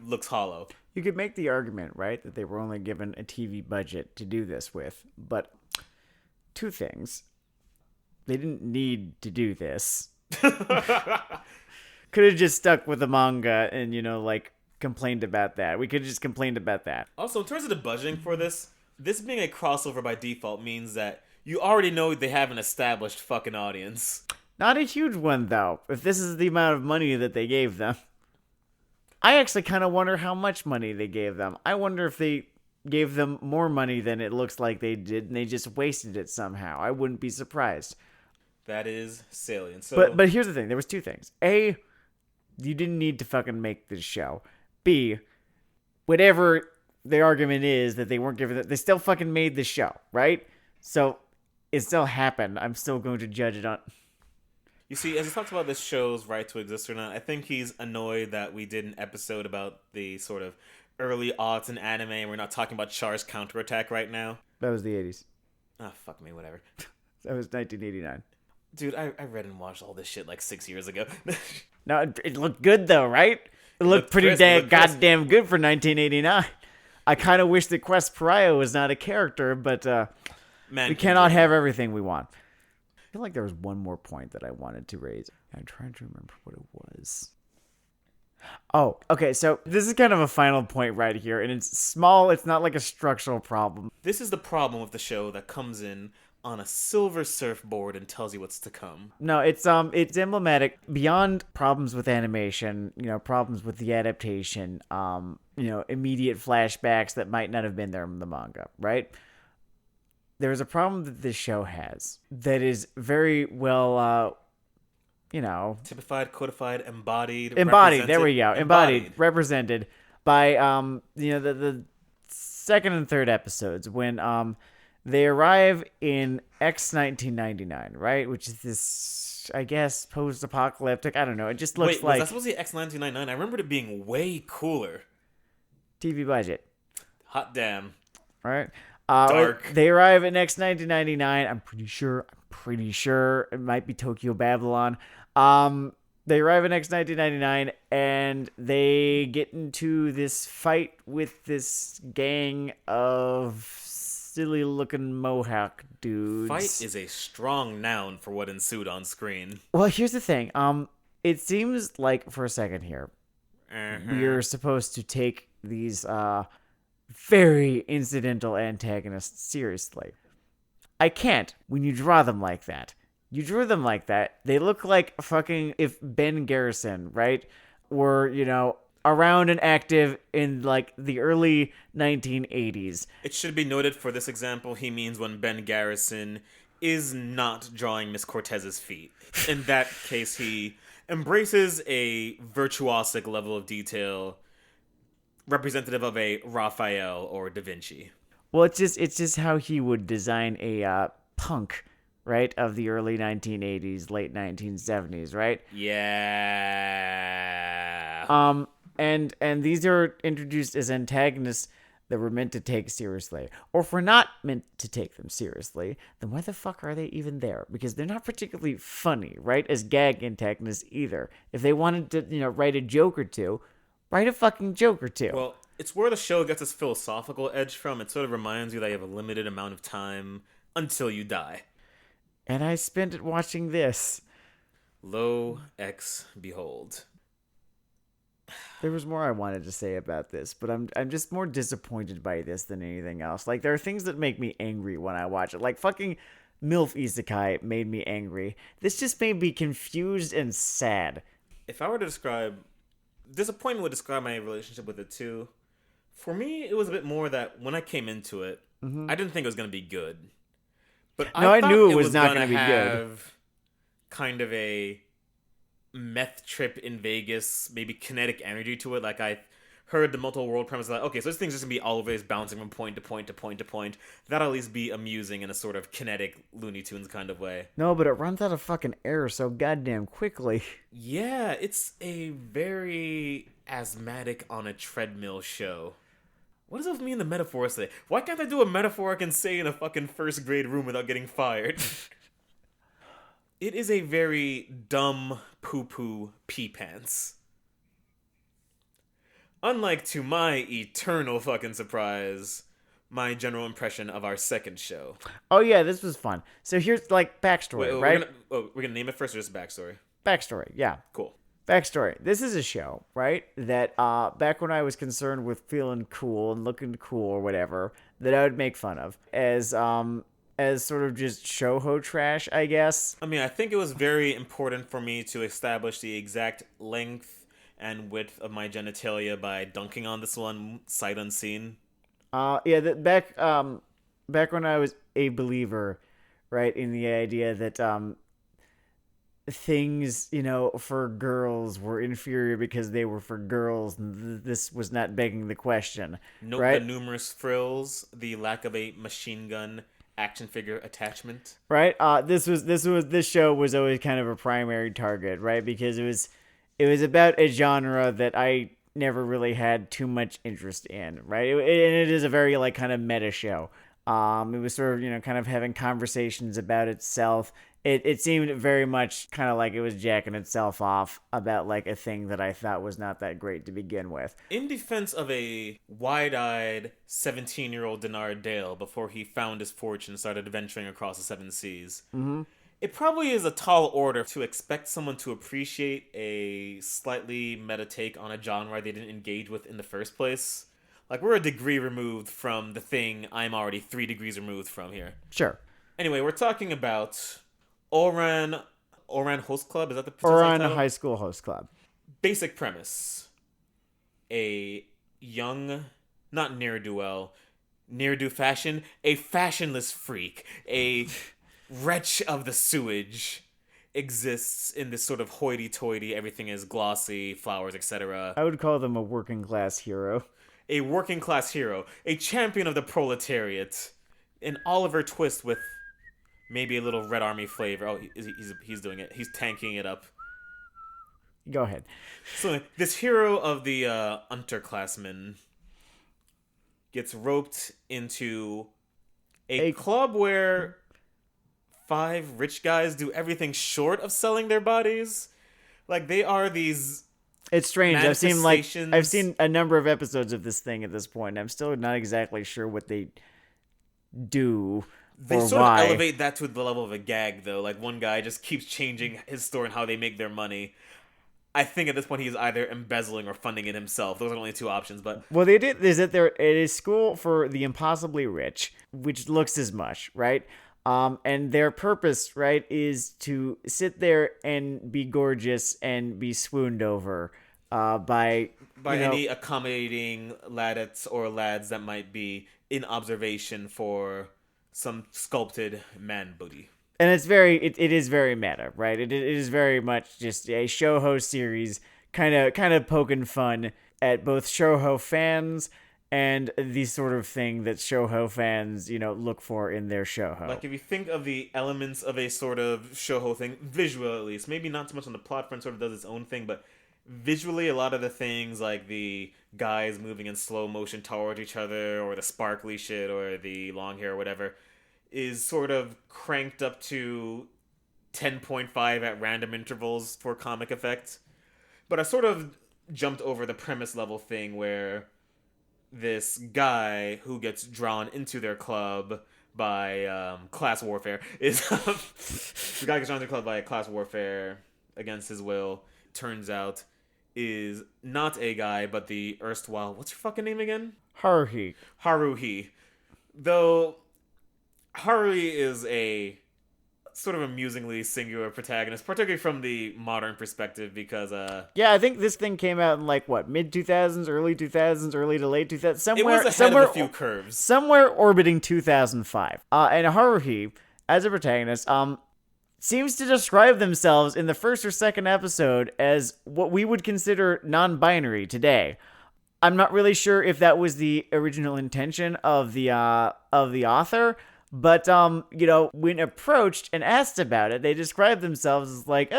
looks hollow. You could make the argument, right, that they were only given a TV budget to do this with, but two things. They didn't need to do this. Could have just stuck with the manga and, complained about that. We could have just complained about that. Also, in terms of the budgeting for this being a crossover by default means that you already know they have an established fucking audience. Not a huge one, though, if this is the amount of money that they gave them. I actually kind of wonder how much money they gave them. I wonder if they gave them more money than it looks like they did, and they just wasted it somehow. I wouldn't be surprised. That is salient. So, but here's the thing. There was two things. A, you didn't need to fucking make this show. B, whatever the argument is that they weren't given it, they still fucking made the show, right? So it still happened. I'm still going to judge it on... You see, as he talks about this show's right to exist or not, I think he's annoyed that we did an episode about the sort of early aughts in anime, and we're not talking about Char's counterattack right now. That was the 80s. Ah, fuck me, whatever. That was 1989. Dude, I read and watched all this shit like 6 years ago. No, it looked good though, right? It looked pretty goddamn good for 1989. I kind of wish that Quest Pariah was not a character, but man, we cannot have everything we want. I feel like there was one more point that I wanted to raise. I'm trying to remember what it was. Oh, okay, so this is kind of a final point right here, and it's small. It's not like a structural problem. This is the problem with the show that comes in on a silver surfboard and tells you what's to come. No, it's emblematic. Beyond problems with animation, problems with the adaptation, immediate flashbacks that might not have been there in the manga, right? There's a problem that this show has that is very well, typified, codified, embodied. There we go. Embodied, represented by the second and third episodes when they arrive in X 1999, right? Which is this, I guess, post-apocalyptic. I don't know. It just looks Wait, was like that supposed to be X1999? I remembered it being way cooler. TV budget, Hot damn. right? Dark. They arrive in X 1999. I'm pretty sure it might be Tokyo Babylon. They arrive in X 1999 and they get into this fight with this gang of silly looking mohawk dudes. Fight is a strong noun for what ensued on screen. Well, here's the thing. It seems like for a second here, we're supposed to take these very incidental antagonists seriously. I can't when you draw them like that. You drew them like that. They look like fucking if Ben Garrison, right, were, around and active in like the early 1980s. It should be noted for this example, he means when Ben Garrison is not drawing Miss Cortez's feet. In that case, he embraces a virtuosic level of detail representative of a Raphael or Da Vinci. Well, it's just how he would design a punk, right, of the early 1980s, late 1970s, right? Yeah. And these are introduced as antagonists that we're meant to take seriously. Or if we're not meant to take them seriously, then why the fuck are they even there? Because they're not particularly funny, right, as gag antagonists either. If they wanted to, write a joke or two, write a fucking joke or two. Well, it's where the show gets its philosophical edge from. It sort of reminds you that you have a limited amount of time until you die. And I spent it watching this. Lo, ex, behold. There was more I wanted to say about this, but I'm just more disappointed by this than anything else. Like, there are things that make me angry when I watch it. Like, fucking MILF Isekai made me angry. This just made me confused and sad. If I were to describe... Disappointment would describe my relationship with it, too. For me, it was a bit more that when I came into it, I didn't think it was going to be good. But I thought knew it was not going to be good. have kind of a meth trip in Vegas, maybe kinetic energy to it. Like, I heard the multiple world premise, like, okay, so this thing's just going to be always bouncing from point to point to point to point. That'll at least be amusing in a sort of kinetic Looney Tunes kind of way. No, but it runs out of fucking air so goddamn quickly. Yeah, it's a very asthmatic on a treadmill show. What does that mean the metaphor say? Why can't I do a metaphor I can say in a fucking first grade room without getting fired? It is a very dumb poo-poo pee pants. Unlike, to my eternal fucking surprise, my general impression of our second show. Oh yeah, this was fun. So here's like backstory, right? We're gonna name it first or just backstory? Backstory, yeah. Cool. Backstory. This is a show, right? That back when I was concerned with feeling cool and looking cool or whatever, that I would make fun of as sort of just shoujo trash, I guess. I mean, I think it was very important for me to establish the exact length and width of my genitalia by dunking on this one sight unseen. Back when I was a believer, right, in the idea that things, for girls were inferior because they were for girls, and this was not begging the question. Note right? the numerous frills, the lack of a machine gun action figure attachment. Right? This show was always kind of a primary target, right? Because it was about a genre that I never really had too much interest in, right? And it is a very like kind of meta show. It was sort of, kind of having conversations about itself. It seemed very much kind of like it was jacking itself off about like a thing that I thought was not that great to begin with. In defense of a wide-eyed 17-year-old Denard Dale before he found his fortune and started venturing across the seven seas, it probably is a tall order to expect someone to appreciate a slightly meta take on a genre they didn't engage with in the first place. Like, we're a degree removed from the thing I'm already 3 degrees removed from here. Sure. Anyway, we're talking about Ouran Host Club. Is that the Ouran High School Host Club. Basic premise. A young, not ne'er-do-well, ne'er-do fashion, a fashionless freak, a wretch of the sewage exists in this sort of hoity-toity, everything is glossy, flowers, etc. I would call them a working class hero. a working class hero, a champion of the proletariat, an Oliver Twist with maybe a little Red Army flavor. Oh, he's doing it. He's tanking it up. Go ahead. So this hero of the underclassmen gets roped into a club where 5 rich guys do everything short of selling their bodies. Like, they are these. It's strange. I've seen a number of episodes of this thing at this point, and I'm still not exactly sure what they do. They or sort why. of elevate that to the level of a gag, though. Like, one guy just keeps changing his store and how they make their money. I think at this point he's either embezzling or funding it himself. Those are the only 2 options. But what they did is that it is school for the impossibly rich, which looks as much, right? And their purpose, right, is to sit there and be gorgeous and be swooned over by any accommodating ladettes or lads that might be in observation for some sculpted man booty. And it is very meta, right? It is very much just a shoujo series, kind of poking fun at both shoujo fans and the sort of thing that shoujo fans, look for in their shoujo. Like, if you think of the elements of a sort of shoujo thing, visually at least, maybe not so much on the plot front, sort of does its own thing, but visually a lot of the things, like the guys moving in slow motion towards each other, or the sparkly shit, or the long hair or whatever, is sort of cranked up to 10.5 at random intervals for comic effect. But I sort of jumped over the premise level thing where this guy who gets drawn into their club by class warfare is the guy gets drawn into the club by class warfare against his will, turns out is not a guy but the erstwhile, what's your fucking name again? Haruhi. Though Haruhi is a sort of amusingly singular protagonist, particularly from the modern perspective, because I think this thing came out in like what, mid 2000s, early 2000s, early to late 2000s, somewhere. It was ahead of a few curves, somewhere orbiting 2005. And Haruhi, as a protagonist, seems to describe themselves in the first or second episode as what we would consider non-binary today. I'm not really sure if that was the original intention of the author. But, when approached and asked about it, they described themselves as like,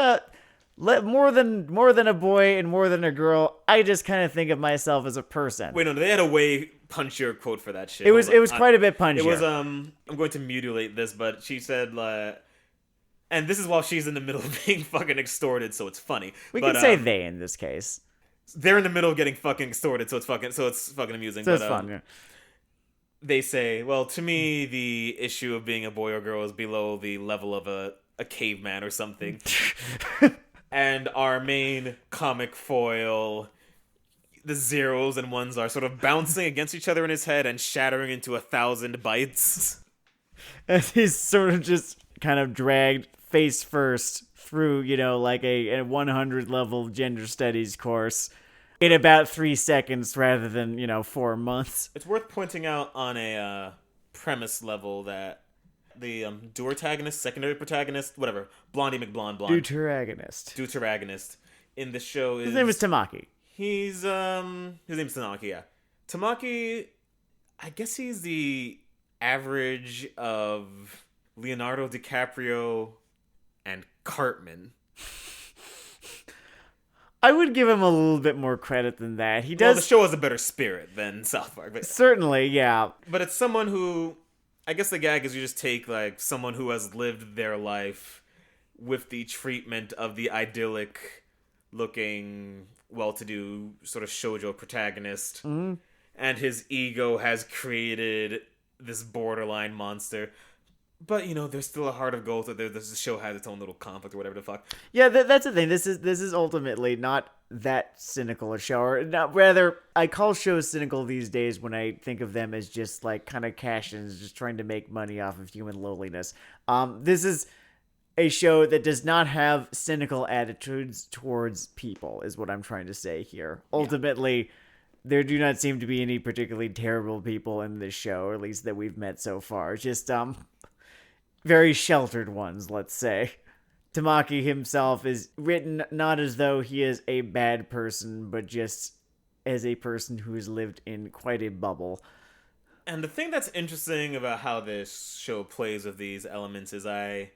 more than a boy and more than a girl. I just kind of think of myself as a person. Wait, no, they had a way punchier quote for that shit. It was quite a bit punchier. It was, I'm going to mutilate this, but she said, and this is while she's in the middle of being fucking extorted, so it's funny. We can say they in this case. They're in the middle of getting fucking extorted, so it's fucking amusing. So it's fun, yeah. They say, well, to me, the issue of being a boy or girl is below the level of a caveman or something. And our main comic foil, the zeros and ones are sort of bouncing against each other in his head and shattering into 1,000 bites. And he's sort of just kind of dragged face first through, like a 100 level gender studies course in about 3 seconds rather than, 4 months. It's worth pointing out on a premise level that the deuteragonist, secondary protagonist, whatever, Blondie McBlonde, deuteragonist in the show is... His name is Tamaki. His name's Tamaki, yeah. Tamaki, I guess he's the average of Leonardo DiCaprio and Cartman. I would give him a little bit more credit than that. He does. Well, the show has a better spirit than South Park. But... Certainly, yeah. But it's someone who, I guess the gag is you just take like someone who has lived their life with the treatment of the idyllic looking, well-to-do sort of shoujo protagonist. Mm-hmm. And his ego has created this borderline monster. But, there's still a heart of gold. So the show has its own little conflict or whatever the fuck. Yeah, that's the thing. This is ultimately not that cynical a show. Or not, rather, I call shows cynical these days when I think of them as just like kind of cash-ins, just trying to make money off of human lowliness. This is a show that does not have cynical attitudes towards people, is what I'm trying to say here. Ultimately, there do not seem to be any particularly terrible people in this show, or at least that we've met so far. Just, very sheltered ones, let's say. Tamaki himself is written not as though he is a bad person, but just as a person who has lived in quite a bubble. And the thing that's interesting about how this show plays with these elements is the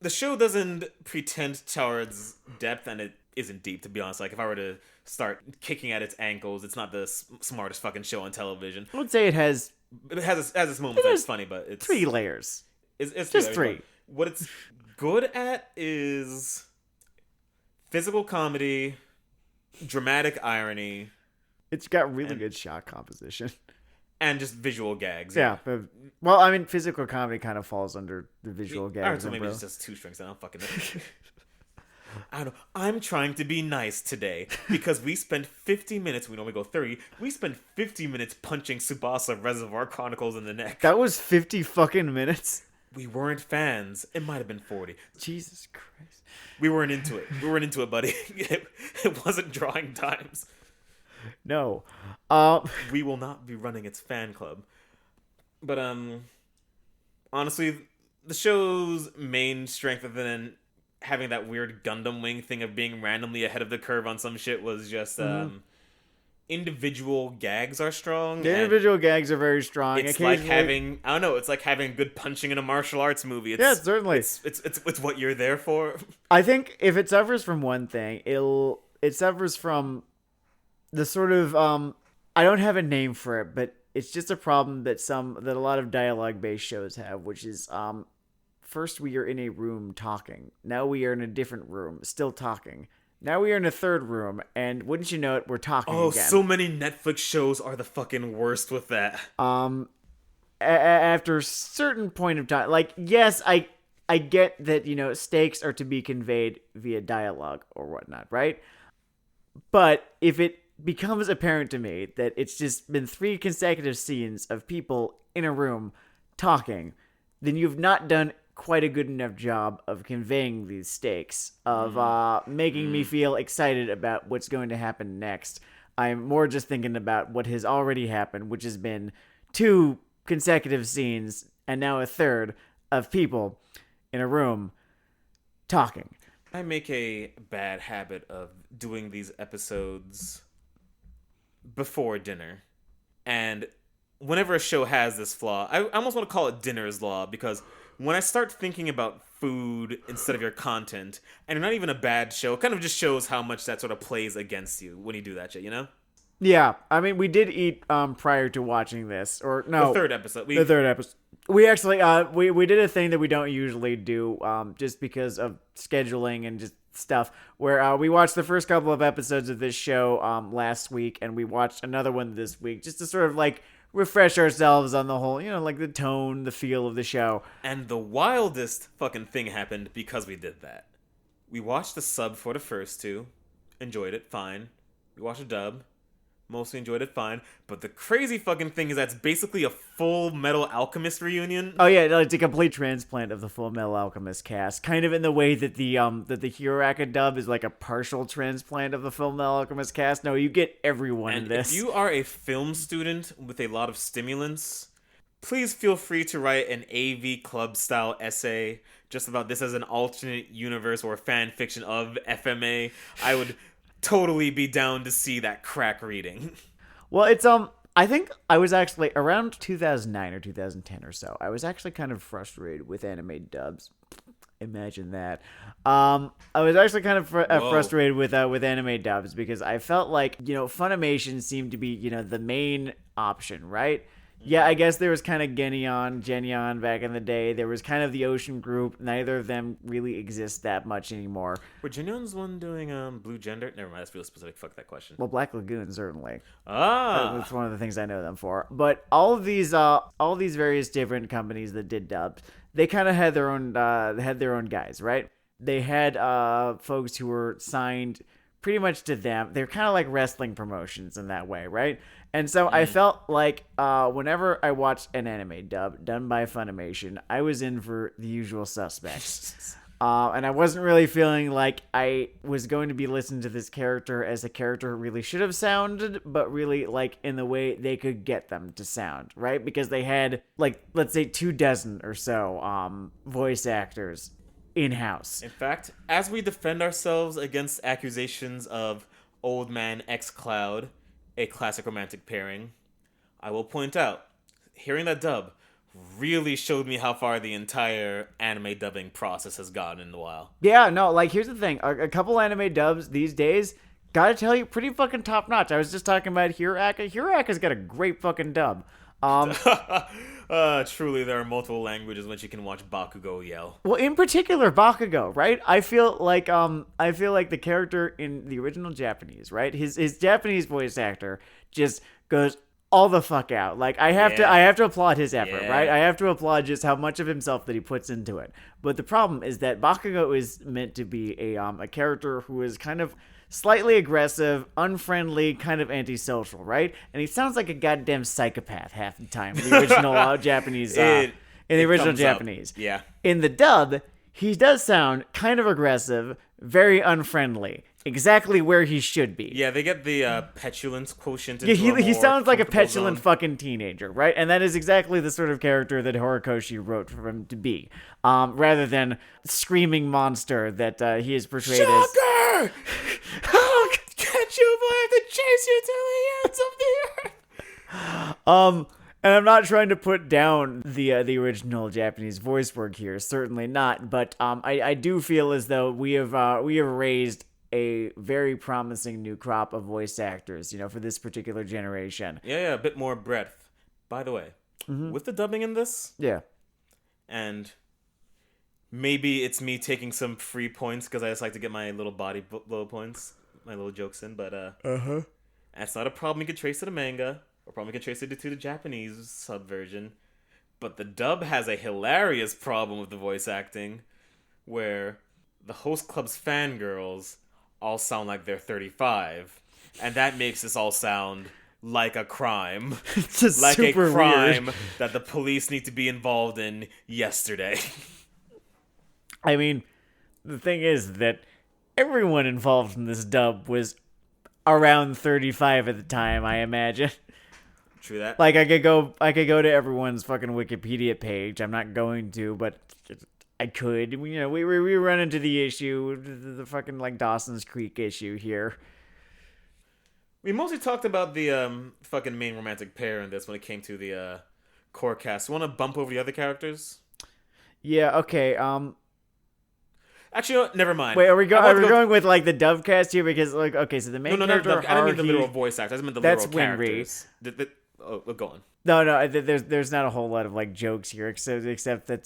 show doesn't pretend towards depth, and it isn't deep, to be honest. Like, if I were to start kicking at its ankles, it's not the smartest fucking show on television. I would say it has its moments that's funny, but it's 3 layers. It's just 3. 3. What it's good at is physical comedy, dramatic irony. It's got really good shot composition. And just visual gags. Yeah. Well, I mean, physical comedy kind of falls under the visual gags. Alright, so maybe it's just 2 strings. I don't fucking know. I don't know. I'm trying to be nice today because we spent 50 minutes, we normally go 30, we spent 50 minutes punching Tsubasa Reservoir Chronicles in the neck. That was 50 fucking minutes? We weren't fans. It might have been 40. Jesus Christ. We weren't into it, buddy. It wasn't drawing times. No. We will not be running its fan club. But, honestly, the show's main strength, other than having that weird Gundam Wing thing of being randomly ahead of the curve on some shit, was just, individual gags are strong. The individual gags are very strong. It's like having, I don't know, it's like having good punching in a martial arts movie. Yeah, certainly. It's what you're there for. I think if it suffers from one thing, it suffers from the sort of, I don't have a name for it, but it's just a problem that a lot of dialogue-based shows have, which is, first we are in a room talking. Now we are in a different room, still talking. Now we are in a third room, and wouldn't you know it, we're talking again. Oh, so many Netflix shows are the fucking worst with that. After a certain point of time, like, yes, I get that, stakes are to be conveyed via dialogue or whatnot, right? But if it becomes apparent to me that it's just been 3 consecutive scenes of people in a room talking, then you've not done quite a good enough job of conveying these stakes, of making me feel excited about what's going to happen next. I'm more just thinking about what has already happened, which has been 2 consecutive scenes and now a third of people in a room talking. I make a bad habit of doing these episodes before dinner. And whenever a show has this flaw, I almost want to call it dinner's law, because when I start thinking about food instead of your content, and you're not even a bad show, it kind of just shows how much that sort of plays against you when you do that shit, you know? Yeah, I mean, we did eat prior to watching this, or no, the third episode. We actually we did a thing that we don't usually do, just because of scheduling and just stuff. Where we watched the first couple of episodes of this show last week, and we watched another one this week, just to sort of like refresh ourselves on the whole, like the tone, the feel of the show. And the wildest fucking thing happened because we did that. We watched the sub for the first 2, enjoyed it, fine. We watched the dub. Mostly enjoyed it, fine. But the crazy fucking thing is that's basically a Full Metal Alchemist reunion. Oh yeah, it's a complete transplant of the Full Metal Alchemist cast, kind of in the way that the Hiraka dub is like a partial transplant of the Full Metal Alchemist cast. No, you get everyone in this. If you are a film student with a lot of stimulants, please feel free to write an AV Club style essay just about this as an alternate universe or fan fiction of FMA. I would totally be down to see that crack reading. Well, it's I think I was actually around 2009 or 2010 or so. I was actually kind of frustrated with anime dubs. Imagine that. I was actually kind of frustrated with anime dubs because I felt like, Funimation seemed to be, the main option, right? Yeah, I guess there was kind of Genion back in the day. There was kind of the Ocean Group. Neither of them really exist that much anymore. Were Genion's one doing Blue Gender? Never mind, that's real specific. Fuck that question. Well, Black Lagoon, certainly. That's one of the things I know them for. But all these various different companies that did dubs, they kind of had their own guys, right? They had folks who were signed pretty much to them. They're kind of like wrestling promotions in that way, right? And so I felt like whenever I watched an anime dub done by Funimation, I was in for the usual suspects. And I wasn't really feeling like I was going to be listening to this character as a character really should have sounded, but really like in the way they could get them to sound, right? Because they had, like, let's say 24 or so voice actors in-house. In fact, as we defend ourselves against accusations of Old Man X Cloud, a classic romantic pairing. I will point out, hearing that dub really showed me how far the entire anime dubbing process has gotten in a while. Yeah, no, like, here's the thing. A couple anime dubs these days, gotta tell you, pretty fucking top notch. I was just talking about Hiraka. Hiraka's got a great fucking dub. Truly, there are multiple languages in which you can watch Bakugo yell. Well, in particular, Bakugo, right? I feel like the character in the original Japanese, right? His Japanese voice actor just goes all the fuck out. Like, I have to applaud his effort, right? I have to applaud just how much of himself that he puts into it. But the problem is that Bakugo is meant to be a character who is kind of slightly aggressive, unfriendly, kind of antisocial, right? And he sounds like a goddamn psychopath half the time in the original Japanese. In the original Japanese. Yeah. In the dub, he does sound kind of aggressive, very unfriendly. Exactly where he should be. Yeah, they get the petulance quotient. Yeah, he sounds like a petulant fucking teenager, right? And that is exactly the sort of character that Horikoshi wrote for him to be, rather than screaming monster that he is portrayed as. Shocker! How can't you avoid to chase you to the ends of the earth? And I'm not trying to put down the original Japanese voice work here, certainly not. But I do feel as though we have raised a very promising new crop of voice actors, for this particular generation. Yeah, a bit more breadth. By the way, with the dubbing in this, and maybe it's me taking some free points because I just like to get my little body blow points, my little jokes in, but that's not a problem you could trace to the manga, or problem you could trace it to the Japanese subversion. But the dub has a hilarious problem with the voice acting, where the host club's fangirls all sound like they're 35, and that makes this all sound like a crime. It's just like super a crime weird. that the police need to be involved in yesterday. I mean, the thing is that everyone involved in this dub was around 35 at the time, I imagine. True that. Like, I could go to everyone's fucking Wikipedia page. I'm not going to, but I could. We run into the issue, the fucking, like, Dawson's Creek issue here. We mostly talked about the fucking main romantic pair in this when it came to the core cast. You want to bump over the other characters? Yeah, okay. Actually, never mind. Wait, are we going with, like, the dub cast here? Because, like, okay, so the main character, I didn't mean the literal voice actor. I just meant the literal characters. Go on. No, there's not a whole lot of, like, jokes here, except that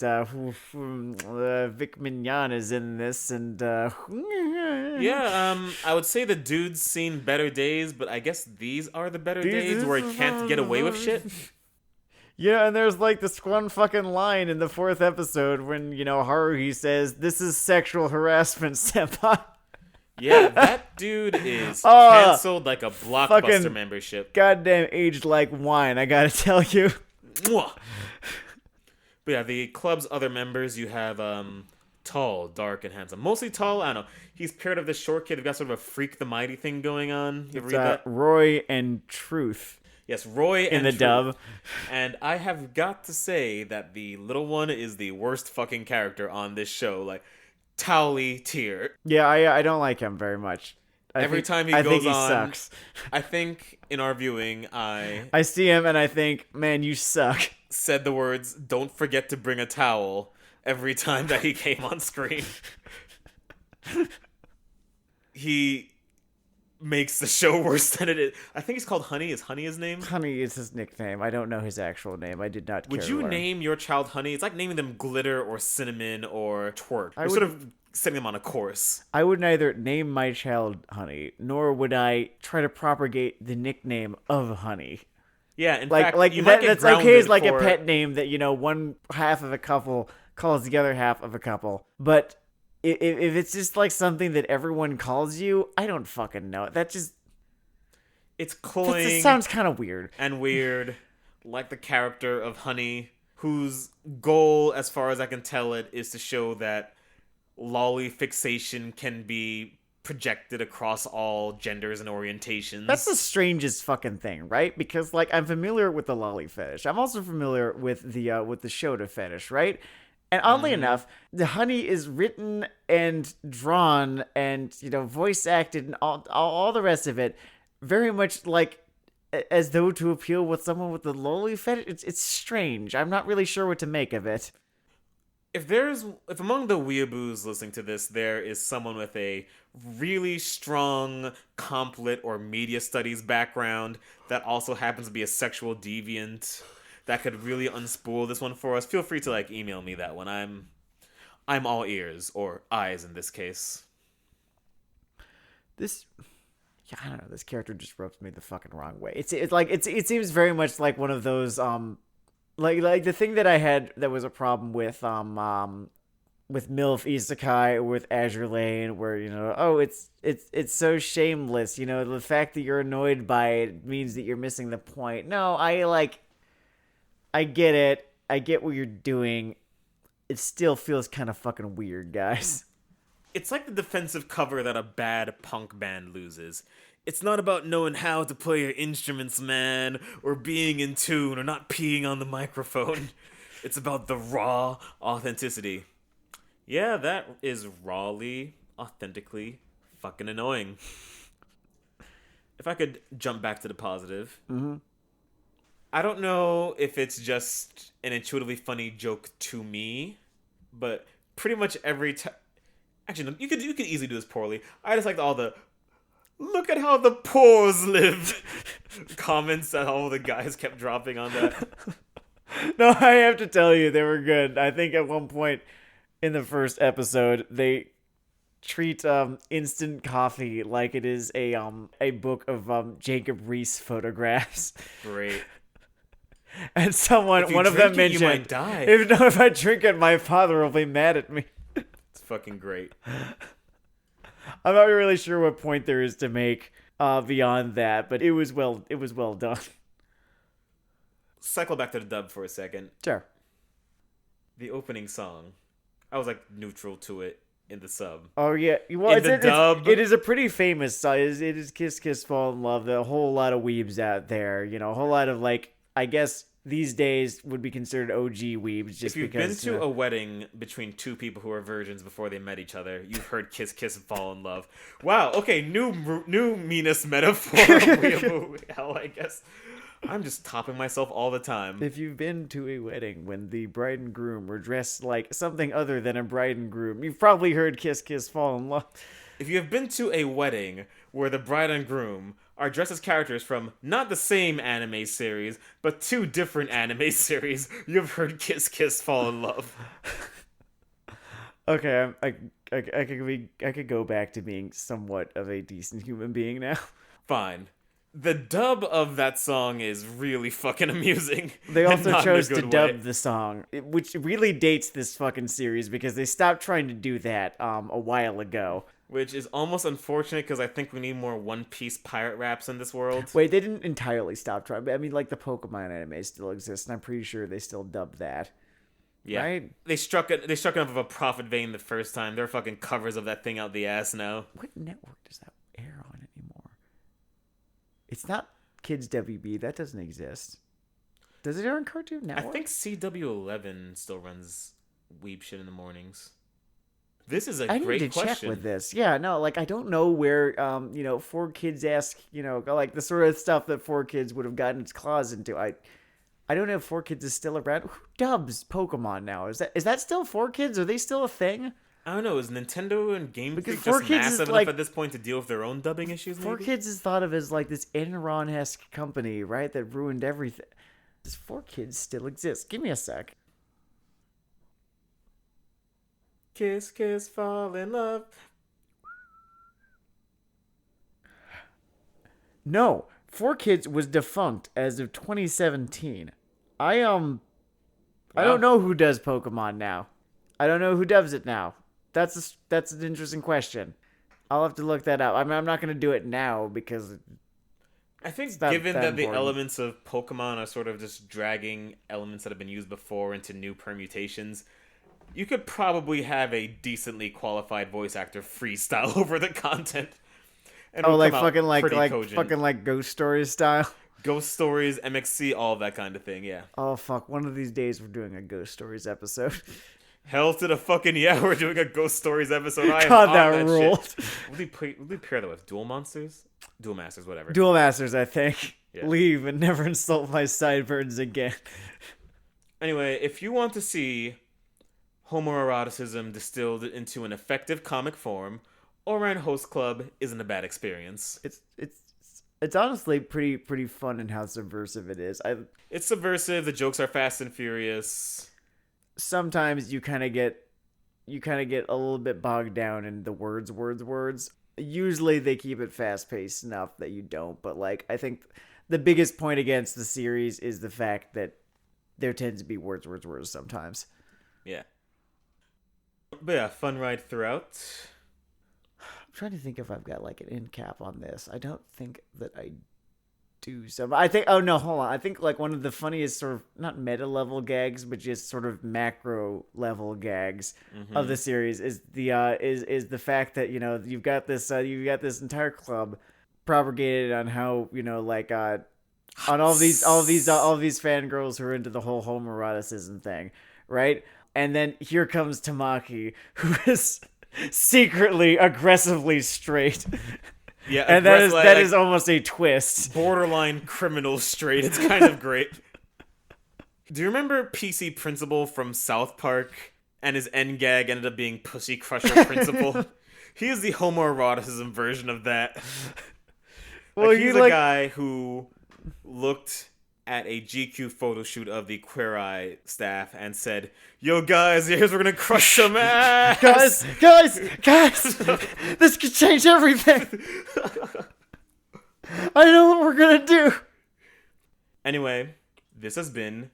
Vic Mignon is in this, and yeah, I would say the dude's seen better days, but I guess these are the better days where he can't get away with shit. Yeah, and there's, like, this one fucking line in the 4th episode when, Haruhi says, "This is sexual harassment, senpai." Yeah, that dude is canceled like a Blockbuster membership. Goddamn aged like wine, I gotta tell you. Mwah. But yeah, the club's other members, you have tall, dark, and handsome. Mostly tall, I don't know. He's paired of this short kid who got sort of a Freak the Mighty thing going on. You ever read that? Roy and Truth. Yes, Roy and in the Truth. dub. And I have got to say that the little one is the worst fucking character on this show. Like, Towley tier. Yeah, I don't like him very much. Every time he goes on, sucks. I think in our viewing, I see him and I think, man, you suck. Said the words, "Don't forget to bring a towel," every time that he came on screen. He makes the show worse than it is. I think he's called Honey. Is Honey his name? Honey is his nickname. I don't know his actual name. I did not care. Would you name your child Honey? It's like naming them Glitter or Cinnamon or Twerk. You're sort of setting them on a course. I would neither name my child Honey, nor would I try to propagate the nickname of Honey. Yeah, in fact, you that, might get that's okay as like for a pet name that, one half of a couple calls the other half of a couple. But if it's just like something that everyone calls you, I don't fucking know. It's cloying. That sounds kind of weird. And weird, like the character of Honey, whose goal, as far as I can tell it, is to show that lolly fixation can be projected across all genders and orientations. That's the strangest fucking thing, right? Because, like, I'm familiar with the lolly fetish. I'm also familiar with the Shota fetish, right? And oddly enough, the Honey is written and drawn and, voice acted and all the rest of it very much like as though to appeal with someone with the loli fetish. It's strange. I'm not really sure what to make of it. If among the weeaboos listening to this, there is someone with a really strong complet or media studies background that also happens to be a sexual deviant that could really unspool this one for us, feel free to email me that one. I'm all ears, or eyes in this case. I don't know. This character just rubs me the fucking wrong way. It seems very much like one of those like the thing that I had that was a problem with MILF Isekai or with Azure Lane, where it's so shameless. The fact that you're annoyed by it means that you're missing the point. No, I get it. I get what you're doing. It still feels kind of fucking weird, guys. It's like the defensive cover that a bad punk band loses. It's not about knowing how to play your instruments, man, or being in tune, or not peeing on the microphone. It's about the raw authenticity. Yeah, that is rawly, authentically fucking annoying. If I could jump back to the positive. Mm-hmm. I don't know if it's just an intuitively funny joke to me, but pretty much every time... Actually, no, you could easily do this poorly. I just liked all the "look at how the pores live" comments that all the guys kept dropping on that. No, I have to tell you, they were good. I think at one point in the first episode, they treat instant coffee like it is a book of Jacob Riis photographs. Great. And one of them mentioned, "You might die. If I drink it, my father will be mad at me." It's fucking great. I'm not really sure what point there is to make beyond that, but it was well done. Cycle back to the dub for a second. Sure. The opening song, I was neutral to it in the sub. Oh yeah, well, in the dub, it is a pretty famous song. It is "Kiss Kiss Fall in Love." There are a whole lot of weebs out there. A whole lot of I guess these days would be considered OG weebs. Just if you've because, been to a wedding between two people who are virgins before they met each other, you've heard "Kiss Kiss Fall in Love." Wow. Okay, new meanest metaphor. Hell, I guess. I'm just topping myself all the time. If you've been to a wedding when the bride and groom were dressed like something other than a bride and groom, you've probably heard "Kiss Kiss Fall in Love." If you have been to a wedding where the bride and groom are dressed as characters from not the same anime series, but two different anime series, you've heard "Kiss Kiss Fall in Love." Okay, I could go back to being somewhat of a decent human being now. Fine. The dub of that song is really fucking amusing. They also chose to dub the song, which really dates this fucking series because they stopped trying to do that a while ago. Which is almost unfortunate because I think we need more One Piece pirate raps in this world. Wait, they didn't entirely stop trying. I mean, the Pokemon anime still exists, and I'm pretty sure they still dub that. Yeah, right? They struck enough of a profit vein the first time. There are fucking covers of that thing out the ass now. What network does that air on anymore? It's not Kids WB. That doesn't exist. Does it air on Cartoon Network? I think CW11 still runs weeb shit in the mornings. This is a great question. I need to check with this. Yeah, no, I don't know where, 4Kids ask, the sort of stuff that 4Kids would have gotten its claws into. I don't know if 4Kids is still around. Who dubs Pokemon now? Is that still 4Kids? Are they still a thing? I don't know. Is Nintendo and Game Freak just massive enough at this point to deal with their own dubbing issues? 4Kids is thought of as this Enron-esque company, right? That ruined everything. Does 4Kids still exist? Give me a sec. Kiss, kiss, fall in love. No, 4Kids was defunct as of 2017. I don't know who does Pokemon now. I don't know who dubs it now. That's an interesting question. I'll have to look that up. I'm not going to do it now because I think given that the elements of Pokemon are sort of just dragging elements that have been used before into new permutations, you could probably have a decently qualified voice actor freestyle over the content. And fucking Ghost Stories style. Ghost Stories, MXC, all that kind of thing, yeah. Oh fuck! One of these days we're doing a Ghost Stories episode. Hell to the fucking yeah! We're doing a Ghost Stories episode. God, that ruled. Would we pair that with Duel Masters, whatever. Duel Masters, I think. Yeah. Leave and never insult my sideburns again. Anyway, if you want to see homoeroticism distilled into an effective comic form, Ouran Host Club isn't a bad experience. It's honestly pretty fun in how subversive it is. It's subversive. The jokes are fast and furious. Sometimes you kind of get a little bit bogged down in the words. Usually they keep it fast paced enough that you don't. But like, I think the biggest point against the series is the fact that there tends to be words sometimes. Yeah. But yeah, fun ride throughout. I'm trying to think if I've got like an end cap on this. I don't think that I do. I think. Oh no, hold on. I think like one of the funniest sort of not meta level gags, but just sort of macro level gags of the series is the fact that you've got this entire club propagated on how like on all these fangirls who are into the whole homoeroticism thing, right? And then here comes Tamaki, who is secretly aggressively straight. Yeah, and that is almost a twist. Borderline criminal straight. It's kind of great. Do you remember PC Principal from South Park? And his end gag ended up being Pussy Crusher Principal. He is the homoeroticism version of that. Well, he's a guy who looked at a GQ photo shoot of the Queer Eye staff and said, "Yo, guys, here's we're gonna crush some ass, guys, this could change everything. I know what we're gonna do." Anyway, this has been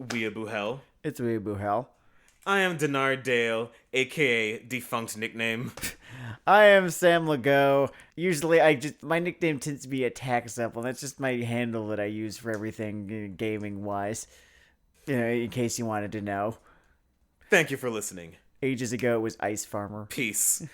Weeaboo Hell. It's Weeaboo Hell. I am Denard Dale, aka Defunct Nickname. I am Sam Legault. Usually, my nickname tends to be Attack Simple. That's just my handle that I use for everything gaming wise. In case you wanted to know. Thank you for listening. Ages ago, it was Ice Farmer. Peace.